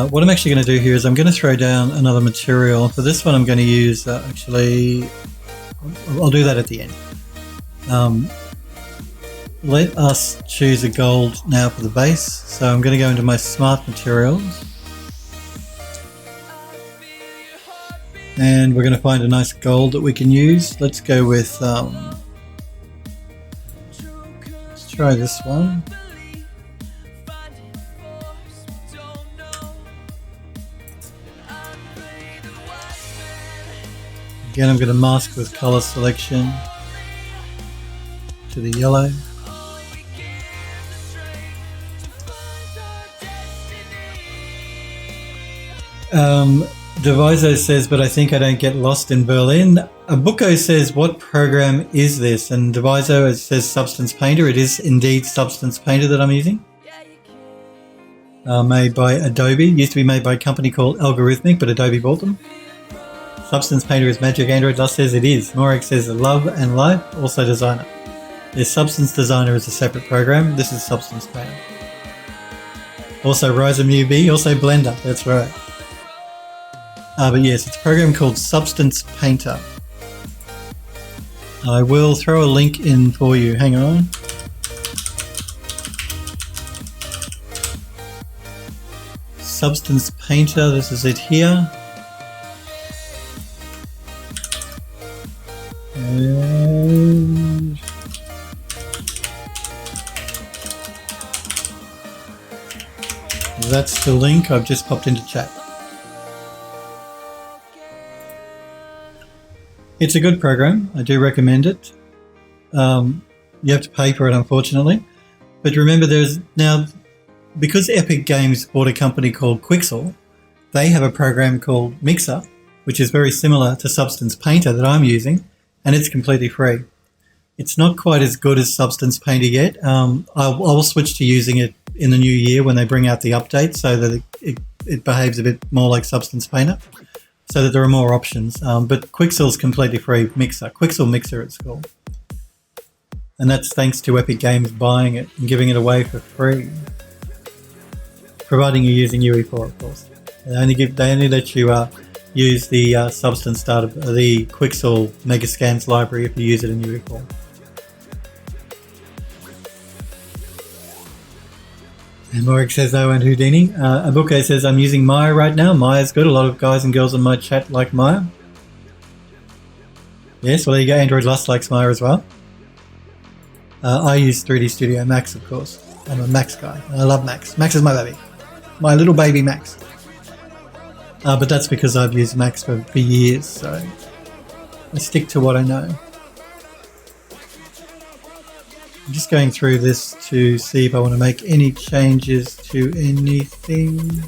What I'm actually going to do here is I'm going to throw down another material. For this one I'm going to use, actually, I'll do that at the end. Let us choose a gold now for the base. So I'm going to go into my smart materials. And we're going to find a nice gold that we can use. Let's go with, let's try this one. Again, I'm going to mask with color selection to the yellow. Devizo says, but I think I don't get lost in Berlin. Abuko says, what program is this? And Devizo says Substance Painter. It is indeed Substance Painter that I'm using. Made by Adobe. Used to be made by a company called Algorithmic, but Adobe bought them. Substance Painter is magic. Android Dust says it is. Morek says Love and Life, also Designer. There's Substance Designer is a separate program. This is Substance Painter. Also Ryzen UB, also Blender, that's right. But yes, it's a program called Substance Painter. I will throw a link in for you, hang on. Substance Painter, this is it here. And that's the link I've just popped into chat. It's a good program. I do recommend it. You have to pay for it, unfortunately. But remember, there's now, because Epic Games bought a company called Quixel, they have a program called Mixer, which is very similar to Substance Painter that I'm using, and it's completely free. It's not quite as good as Substance Painter yet. I will switch to using it in the new year when they bring out the update so that it behaves a bit more like Substance Painter, so that there are more options. But Quixel's completely free. Mixer, Quixel Mixer it's called. And that's thanks to Epic Games buying it and giving it away for free. Providing you're using UE4, of course. They only let you use the Substance data, the Quixel Megascans library if you use it in UE4. And Morik says, oh, and Houdini. Abuke says, I'm using Maya right now. Maya's good. A lot of guys and girls in my chat like Maya. Yes, well, there you go. Android Lust likes Maya as well. I use 3D Studio Max, of course. I'm a Max guy. I love Max. Max is my baby. My little baby Max. But that's because I've used Max for years, so I stick to what I know. I'm just going through this to see if I want to make any changes to anything.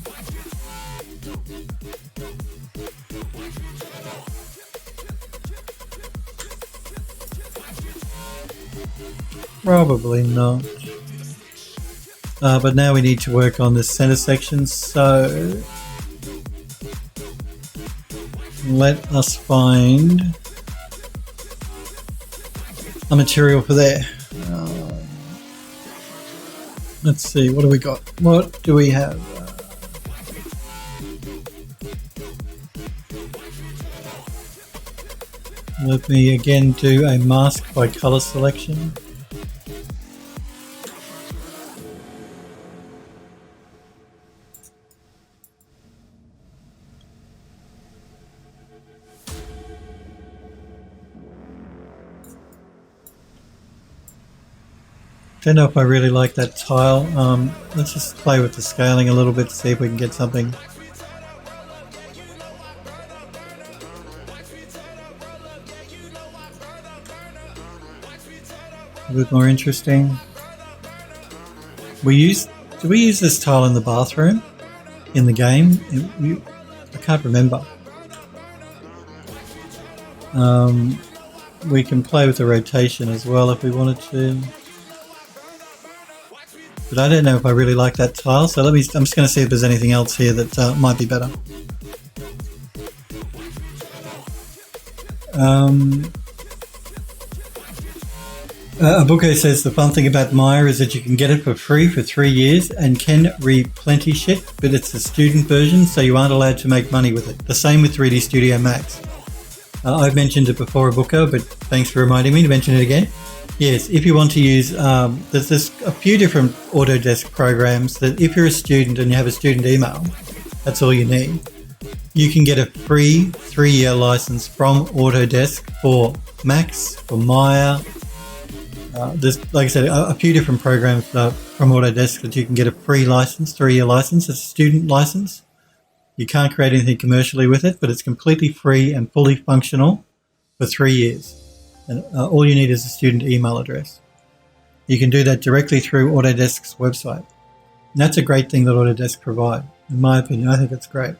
Probably not. But now we need to work on this center section, so let us find a material for there. Let's see, what do we got? What do we have? Let me again do a mask by color selection. Don't know if I really like that tile. Let's just play with the scaling a little bit to see if we can get something. A bit more interesting. Do we use this tile in the bathroom in the game? I can't remember. We can play with the rotation as well if we wanted to. But I don't know if I really like that tile, so I'm just going to see if there's anything else here that might be better. Abuke says the fun thing about Maya is that you can get it for free for 3 years and can replenish it, but it's a student version, so you aren't allowed to make money with it. The same with 3D Studio Max. I've mentioned it before, Abuke, but thanks for reminding me to mention it again. Yes, if you want to use, there's a few different Autodesk programs that if you're a student and you have a student email, that's all you need. You can get a free 3-year license from Autodesk for Max, for Maya. There's, like I said, a few different programs from Autodesk that you can get a free license, 3-year license. It's a student license. You can't create anything commercially with it, but it's completely free and fully functional for 3 years. And all you need is a student email address. You can do that directly through Autodesk's website. And that's a great thing that Autodesk provide. In my opinion, I think it's great.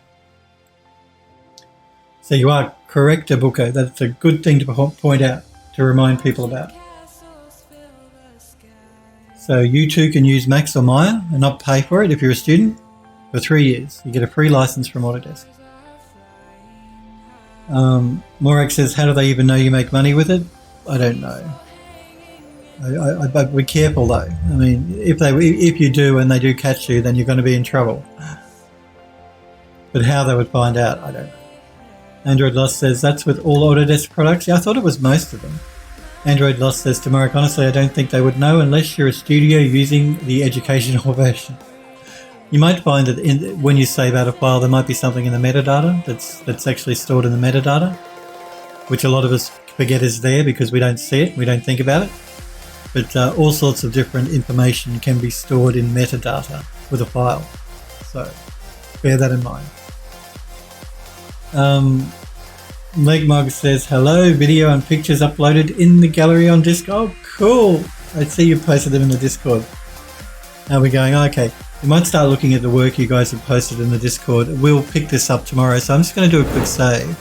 So you are correct, Abuko. That's a good thing to point out, to remind people about. So you too can use Max or Maya and not pay for it if you're a student for 3 years. You get a free license from Autodesk. Morak says, how do they even know you make money with it? I don't know. I'd be careful though. I mean, if you do and they do catch you, then you're going to be in trouble. But how they would find out, I don't know. Android Lost says, that's with all Autodesk products? Yeah, I thought it was most of them. Android Lost says to Morak, honestly, I don't think they would know unless you're a studio using the educational version. You might find that when you save out a file, there might be something in the metadata that's actually stored in the metadata, which a lot of us forget is there because we don't see it, we don't think about it. But all sorts of different information can be stored in metadata with a file. So bear that in mind. Legmog says, hello, video and pictures uploaded in the gallery on Discord. Oh, cool. I see you posted them in the Discord. Now we're going, okay, you might start looking at the work you guys have posted in the Discord. We'll pick this up tomorrow. So I'm just going to do a quick save.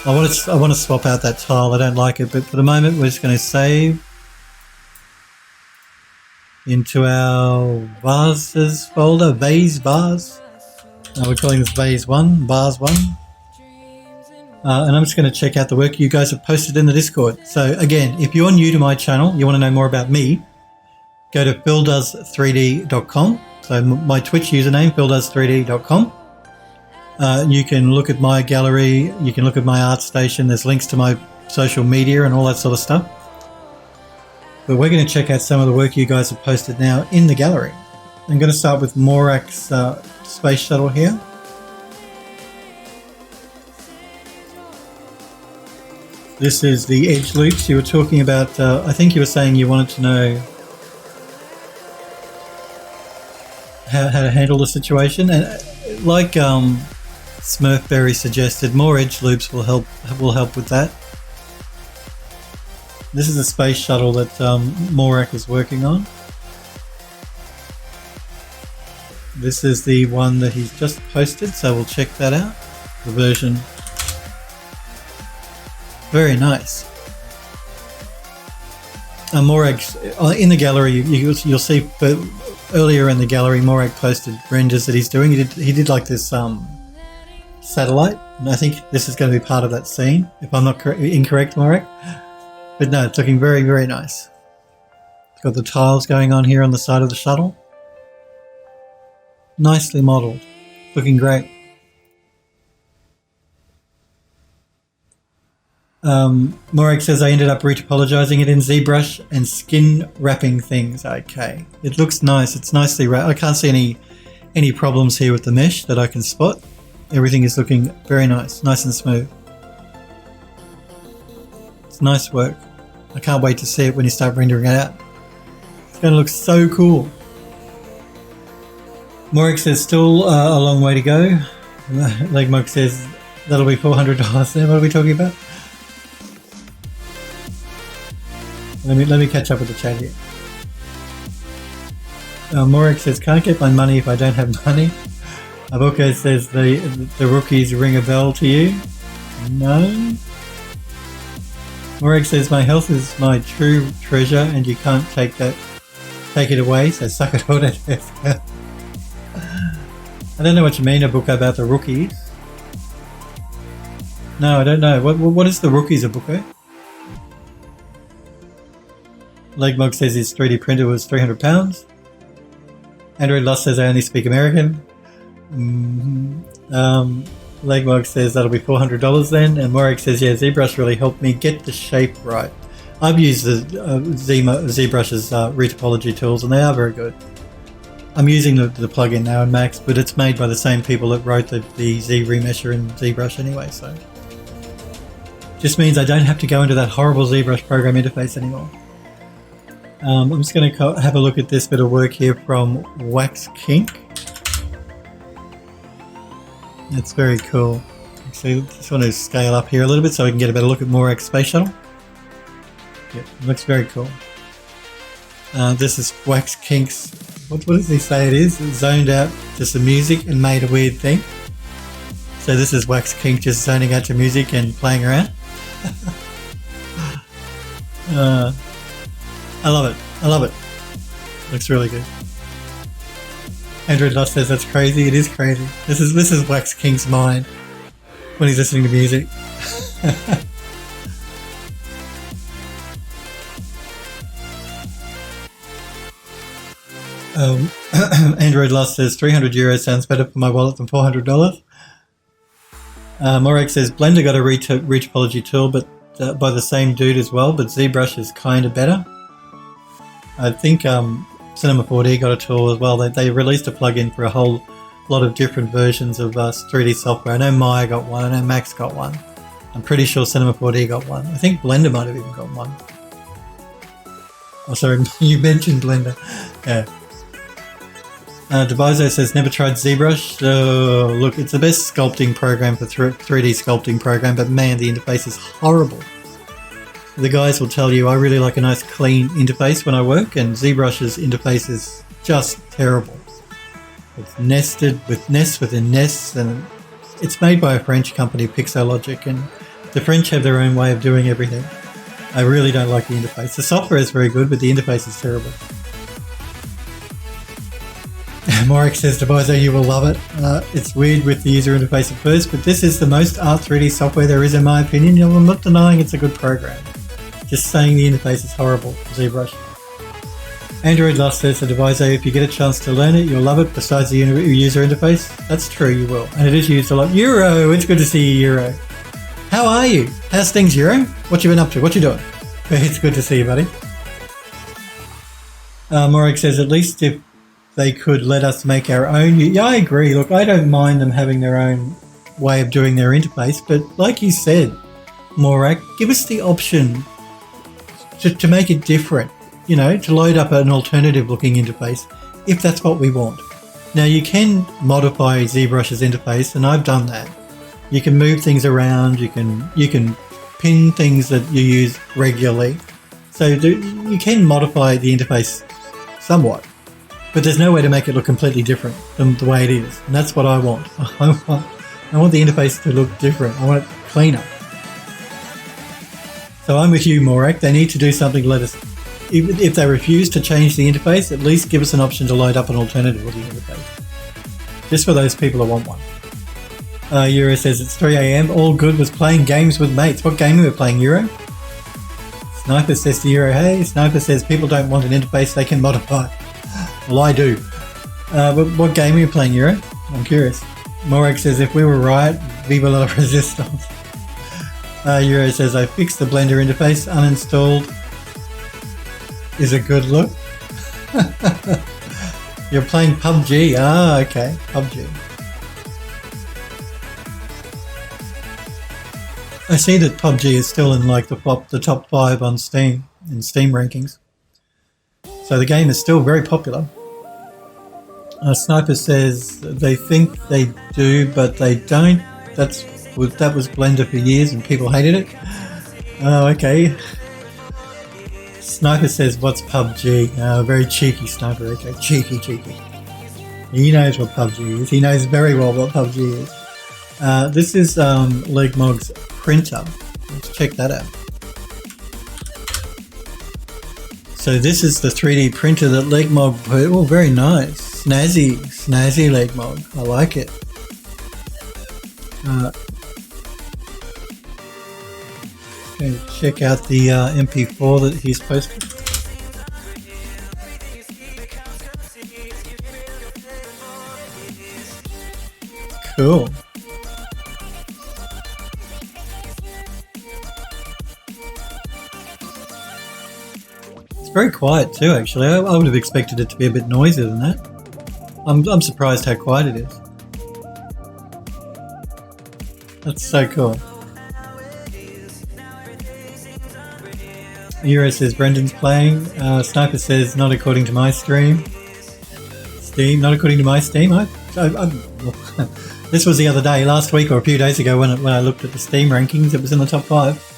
I want to swap out that tile. I don't like it, but for the moment, we're just going to save into our vases folder, vase. We're calling this vase 1, vase 1. And I'm just going to check out the work you guys have posted in the Discord. So again, if you're new to my channel, you want to know more about me, go to phildoes3d.com. So my Twitch username, phildoes3d.com. You can look at my gallery, you can look at my art station, there's links to my social media and all that sort of stuff. But we're going to check out some of the work you guys have posted now in the gallery. I'm going to start with Morak's Space Shuttle here. This is the edge loops you were talking about. I think you were saying you wanted to know how to handle the situation. And like Smurfberry suggested, more edge loops will help with that. This is a space shuttle that Morak is working on. This is the one that he's just posted, so we'll check that out. The version. Very nice. Morag, in the gallery, you'll see earlier in the gallery, Morag posted renders that he's doing. He did like this satellite, and I think this is going to be part of that scene, if I'm not incorrect, Morag. But no, it's looking very, very nice. It's got the tiles going on here on the side of the shuttle. Nicely modelled. Looking great. Morag says I ended up retopologizing it in ZBrush and skin wrapping things. Okay. It looks nice. It's nicely wrapped. I can't see any problems here with the mesh that I can spot. Everything is looking very nice. Nice and smooth. It's nice work. I can't wait to see it when you start rendering it out. It's going to look so cool. Morag says still a long way to go. Legmog says that'll be $400 there. What are we talking about? Let me catch up with the chat here. Morag says can't get my money if I don't have money. Abuko says the rookies ring a bell to you. No. Morag says my health is my true treasure and you can't take it away, so suck it all to death. I don't know what you mean, Abuko, about the rookies. No, I don't know. What is the rookies, Abuko? Legmog says his 3D printer was £300. Android Lost says I only speak American. Legmog says that'll be $400 then. And Morag says, yeah, ZBrush really helped me get the shape right. I've used the ZBrush's retopology tools and they are very good. I'm using the plugin now in Max, but it's made by the same people that wrote the Z remesher in ZBrush anyway, so. Just means I don't have to go into that horrible ZBrush program interface anymore. I'm just going to have a look at this bit of work here from Wax Kink. That's very cool. Actually, I just want to scale up here a little bit so we can get a better look at Morak's Space Shuttle. Yep, it looks very cool. This is Wax Kink's, what does he say it is? It zoned out to some music and made a weird thing. So this is Wax Kink just zoning out to music and playing around. I love it. I love it. Looks really good. Android Lost says that's crazy. It is crazy. This is Wax King's mind when he's listening to music. Android Lost says €300 sounds better for my wallet than $400. Morag says Blender got a retopology tool, but by the same dude as well, but ZBrush is kind of better. I think Cinema 4D got a tool as well. They released a plugin for a whole lot of different versions of 3D software. I know Maya got one. I know Max got one. I'm pretty sure Cinema 4D got one. I think Blender might have even got one. Oh, sorry, you mentioned Blender. Yeah. Devizo says, never tried ZBrush. Look, it's the best sculpting program for 3D sculpting program, but man, the interface is horrible. The guys will tell you I really like a nice clean interface when I work, and ZBrush's interface is just terrible. It's nested with nests within nests, and it's made by a French company, Pixologic, and the French have their own way of doing everything. I really don't like the interface. The software is very good, but the interface is terrible. Morik says, Devizo, you will love it. It's weird with the user interface at first, but this is the most art 3D software there is in my opinion. I'm not denying it's a good program. Just saying the interface is horrible for ZBrush. Android Lust says to Devizo, if you get a chance to learn it, you'll love it besides the user interface. That's true, you will. And it is used a lot. Euro, it's good to see you, Euro. How are you? How's things, Euro? What you been up to? What you doing? It's good to see you, buddy. Morik says, at least if they could let us make our own. Yeah, I agree. Look, I don't mind them having their own way of doing their interface, but like you said, Morak, give us the option to make it different, you know, to load up an alternative looking interface if that's what we want. Now, you can modify ZBrush's interface, and I've done that. You can move things around, you can pin things that you use regularly. So you can modify the interface somewhat. But there's no way to make it look completely different than the way it is. And that's what I want. I want the interface to look different. I want it cleaner. So I'm with you, Morak. They need to do something to let us... If they refuse to change the interface, at least give us an option to load up an alternative with the interface. Just for those people that want one. Euro says, it's 3 a.m. All good was playing games with mates. What game are we playing, Euro? Sniper says to Euro, hey. Sniper says, people don't want an interface they can modify. Well, I do. But what game are you playing, Euro? I'm curious. Morik says, if we were right, viva la resistance. Euro says, I fixed the Blender interface, uninstalled. Is a good look. You're playing PUBG. Ah, okay. PUBG. I see that PUBG is still in like the top 5 on Steam, in Steam rankings. So the game is still very popular. Sniper says they think they do, but they don't. That was Blender for years and people hated it. Oh, okay. Sniper says, what's PUBG? Very cheeky, Sniper. Okay, cheeky. He knows what PUBG is. He knows very well what PUBG is. This is Legmog's printer. Let's check that out. So this is the 3D printer that Legmog put. Oh, very nice. Snazzy Legmog. I like it. Okay, check out the MP4 that he's posted. Cool. It's very quiet too, actually. I would have expected it to be a bit noisier than that. I'm surprised how quiet it is. That's so cool. Euro says Brendan's playing. Sniper says not according to my stream. Steam, not according to my Steam. This was the other day, last week or a few days ago when I looked at the Steam rankings. It was in the top 5.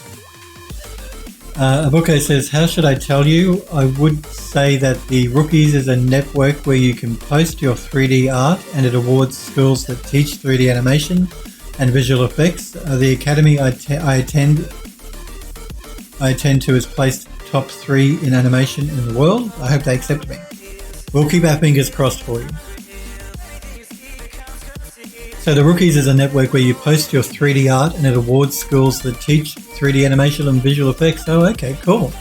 Abuko says, how should I tell you? I would say that the Rookies is a network where you can post your 3D art and it awards schools that teach 3D animation and visual effects. The academy I attend to is placed top 3 in animation in the world. I hope they accept me. We'll keep our fingers crossed for you. So the Rookies is a network where you post your 3D art and it awards schools that teach 3D animation and visual effects. Oh, okay, cool.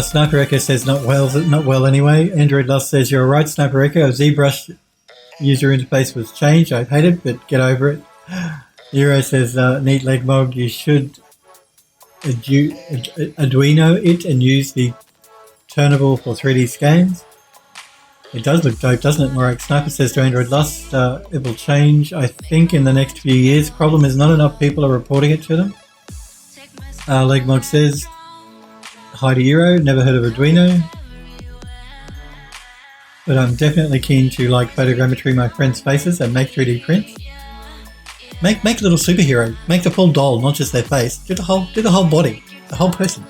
Sniper Echo says not well anyway. Android Lust says you're right, Sniper Echo. ZBrush user interface was changed. I hate it, but get over it. Euro says neat Legmog. You should Arduino it and use the turnable for 3D scans. It does look dope, doesn't it, Morak? Sniper says to Android Lust, it will change, I think, in the next few years. Problem is not enough people are reporting it to them. Legmog says, hi to Euro, never heard of Arduino. But I'm definitely keen to photogrammetry my friends' faces and make 3D prints. Make a little superhero. Make the full doll, not just their face. Do the whole body, the whole person.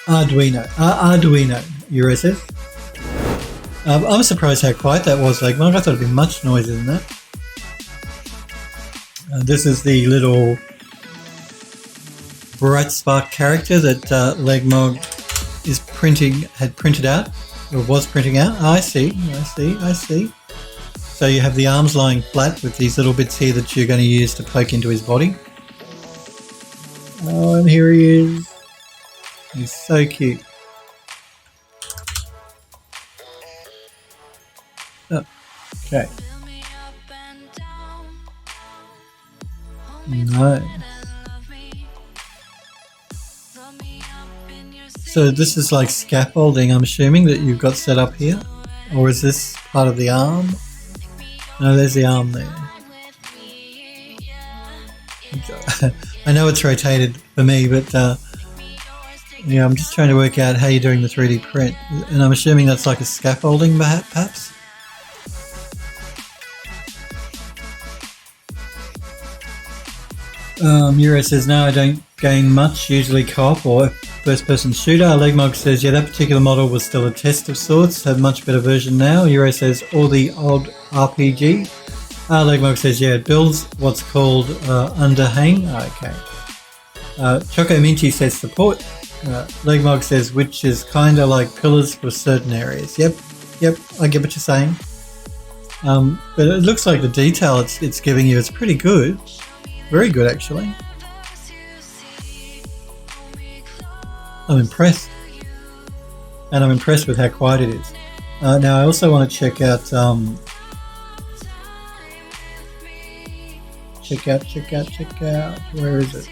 Arduino, Euro says. I'm surprised how quiet that was, Legmog. I thought it'd be much noisier than that. This is the little bright spark character that Legmog had printed out, or was printing out. I see. So you have the arms lying flat with these little bits here that you're going to use to poke into his body. Oh, and here he is. He's so cute. Oh, okay. Nice. So this is like scaffolding, I'm assuming, that you've got set up here? Or is this part of the arm? No, there's the arm there. I know it's rotated for me, but yeah, I'm just trying to work out how you're doing the 3D print. And I'm assuming that's like a scaffolding, perhaps? Euro says, no, I don't gain much, usually co-op or first-person shooter. Legmog says, yeah, that particular model was still a test of sorts, have much better version now. Euro says, all the old RPG. Legmog says, yeah, it builds what's called underhang. Okay. Choco Minty says, support. Legmog says, which is kind of like pillars for certain areas. Yep, I get what you're saying. But it looks like the detail it's giving you is pretty good. Very good, actually. I'm impressed. And I'm impressed with how quiet it is. Now, I also want to check out... Check out. Where is it?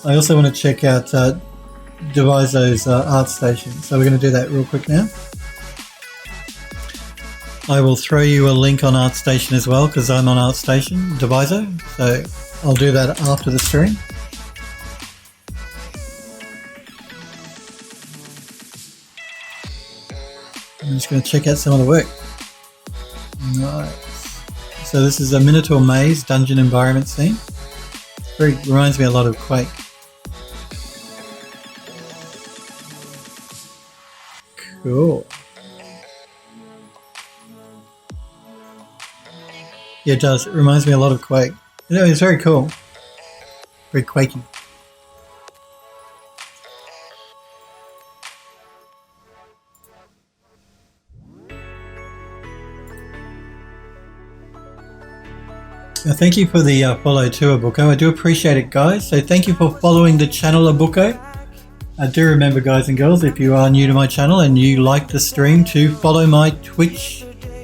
I also want to check out Devizo's art station. So we're going to do that real quick now. I will throw you a link on ArtStation as well, because I'm on ArtStation, Devizo, so I'll do that after the stream. I'm just going to check out some of the work. Nice. So this is a Minotaur Maze dungeon environment scene. Reminds me a lot of Quake. Cool. Yeah, it does. It reminds me a lot of Quake. You know, it's very cool. Very Quakey. Thank you for the follow to Abuko. I do appreciate it, guys. So thank you for following the channel, Abuko. I do remember, guys and girls, if you are new to my channel and you like the stream, to follow my Twitch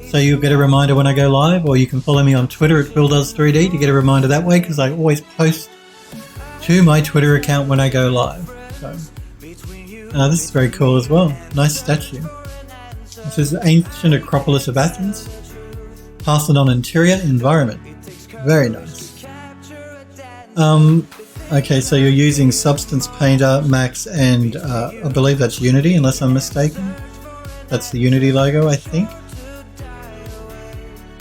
so you'll get a reminder when I go live, or you can follow me on Twitter at PhilDoes3D to get a reminder that way, because I always post to my Twitter account when I go live. So this is very cool as well. Nice statue. This is the ancient Acropolis of Athens. Parthenon interior environment. Very nice. Okay, so you're using Substance Painter, Max, and I believe that's Unity, unless I'm mistaken. That's the Unity logo, I think.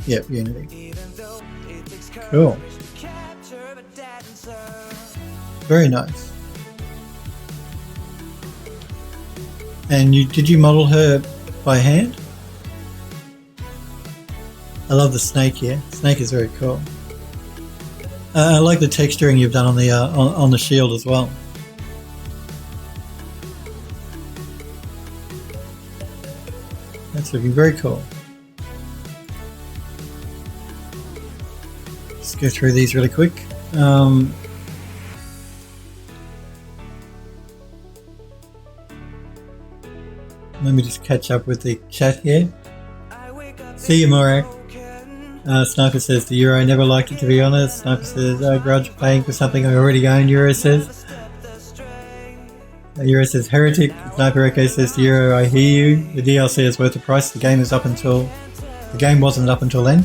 Yep, Unity. Cool. Very nice. And did you model her by hand? I love the snake here. Snake is very cool. I like the texturing you've done on the shield as well. That's looking very cool. Let's go through these really quick. Let me just catch up with the chat here. See you, Morak. Sniper says to Euro, I never liked it to be honest. Sniper says, I grudge paying for something I already own, Euro says. Euro says Heretic. Sniper Echo says to Euro, I hear you. The DLC is worth the price. The game wasn't up until then.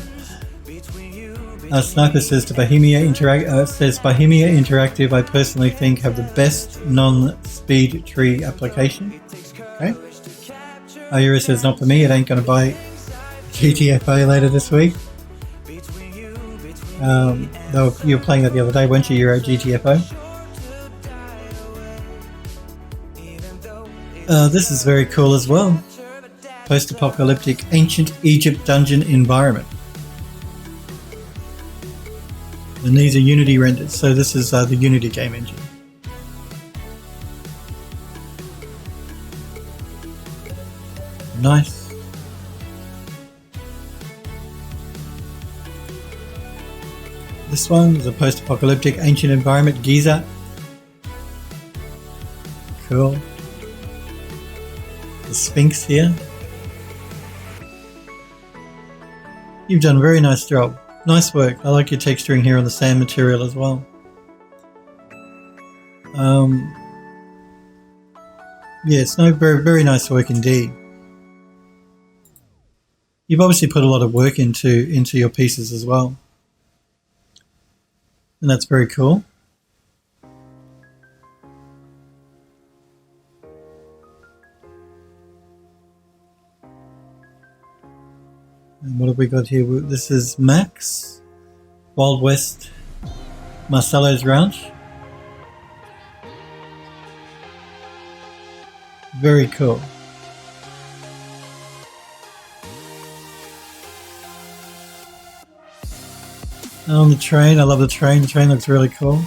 Sniper says to Bohemia Interactive, I personally think have the best non-speed tree application. Okay. Euro says not for me. It ain't gonna buy GTFO later this week. You were playing that the other day, weren't you? Euro GTFO. This is very cool as well. Post-apocalyptic ancient Egypt dungeon environment. And these are Unity renders, so this is the Unity game engine. Nice. This one is a post-apocalyptic ancient environment, Giza. Cool. The Sphinx here. You've done a very nice job. Nice work. I like your texturing here on the sand material as well. Yes, no, very, very nice work indeed. You've obviously put a lot of work into your pieces as well. And that's very cool. And what have we got here? This is Max, Wild West, Marcelo's Ranch. Very cool. And on the train, I love the train. The train looks really cool.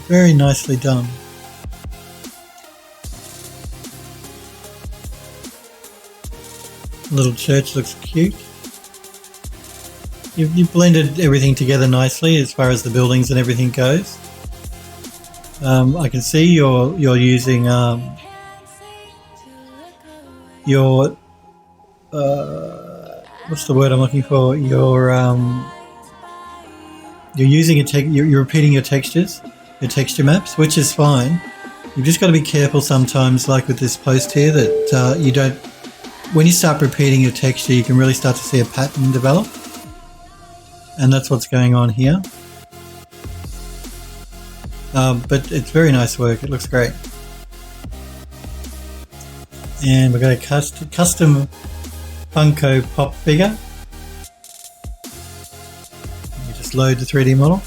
Very nicely done. Little church looks cute. You've blended everything together nicely as far as the buildings and everything goes. I can see you're using your what's the word I'm looking for? You're using you're repeating your textures, your texture maps, which is fine. You've just got to be careful sometimes, like with this post here, that you don't. When you start repeating your texture, you can really start to see a pattern develop. And that's what's going on here. But it's very nice work. It looks great. And we've got a custom Funko Pop figure. You just load the 3D model.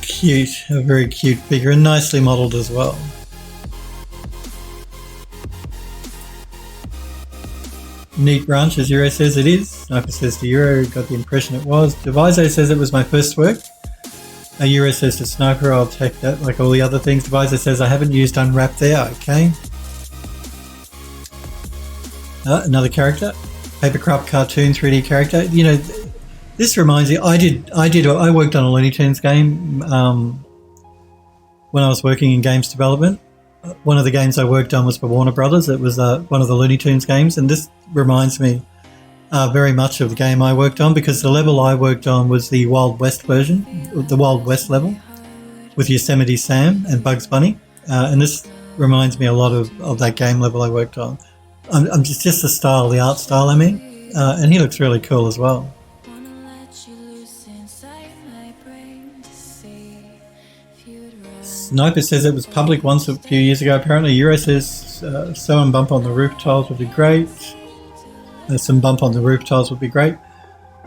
Cute, a very cute figure and nicely modelled as well. Neat branch, as Euro says it is. Sniper says to Euro, got the impression it was. Devizo says it was my first work. Euro says to Sniper, I'll take that like all the other things. Devizo says I haven't used Unwrap there, okay. Another character. Papercraft cartoon 3D character. You know, this reminds me, I worked on a Looney Tunes game when I was working in games development. One of the games I worked on was for Warner Brothers. It was one of the Looney Tunes games, and this reminds me very much of the game I worked on, because the level I worked on was the Wild West version, the Wild West level, with Yosemite Sam and Bugs Bunny, and this reminds me a lot of that game level I worked on. I'm just the style, the art style I mean, and he looks really cool as well. Sniper says it was public once a few years ago apparently. Euro says sew and bump on the roof tiles would be great. Some bump on the roof tiles would be great.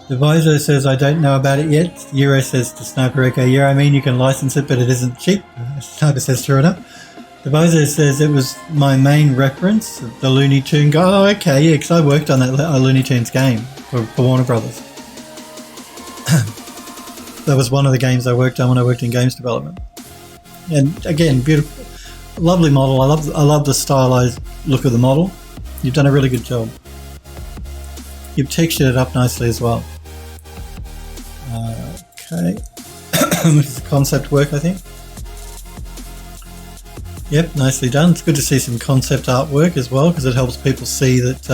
Devizo says I don't know about it yet. Euro says to Sniper Echo, yeah, I mean you can license it but it isn't cheap. Sniper says true enough. Devizo says it was my main reference, the Looney Tune guy. Oh okay, yeah, because I worked on that Looney Tunes game for Warner Brothers. That was one of the games I worked on when I worked in games development. And again, beautiful, lovely model. I love the stylized look of the model. You've done a really good job. You've textured it up nicely as well. Okay. This is concept work, I think. Yep, nicely done. It's good to see some concept artwork as well, because it helps people see that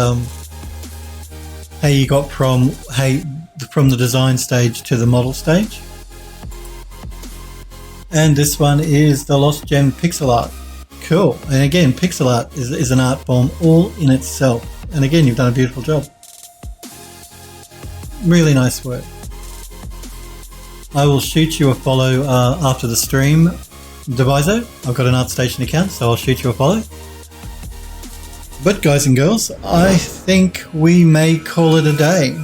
how you got from the design stage to the model stage. And this one is the Lost Gem pixel art. Cool. And again, pixel art is an art form all in itself. And again, you've done a beautiful job. Really nice work. I will shoot you a follow after the stream, Devizo. I've got an ArtStation account, so I'll shoot you a follow. But guys and girls, I think we may call it a day.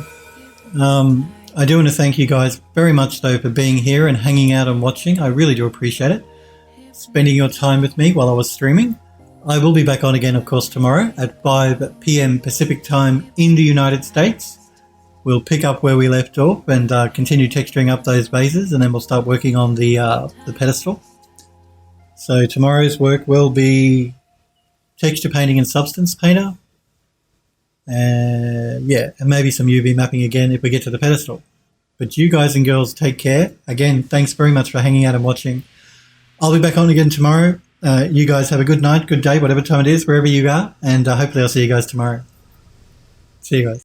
I do want to thank you guys very much though for being here and hanging out and watching. I really do appreciate it. Spending your time with me while I was streaming. I will be back on again, of course, tomorrow at 5 p.m. Pacific time in the United States. We'll pick up where we left off and continue texturing up those vases, and then we'll start working on the pedestal. So tomorrow's work will be texture painting and substance painter. Yeah, and maybe some UV mapping again if we get to the pedestal. But you guys and girls take care. Again, thanks very much for hanging out and watching. I'll be back on again tomorrow. You guys have a good night, good day, whatever time it is, wherever you are. And hopefully I'll see you guys tomorrow. See you guys.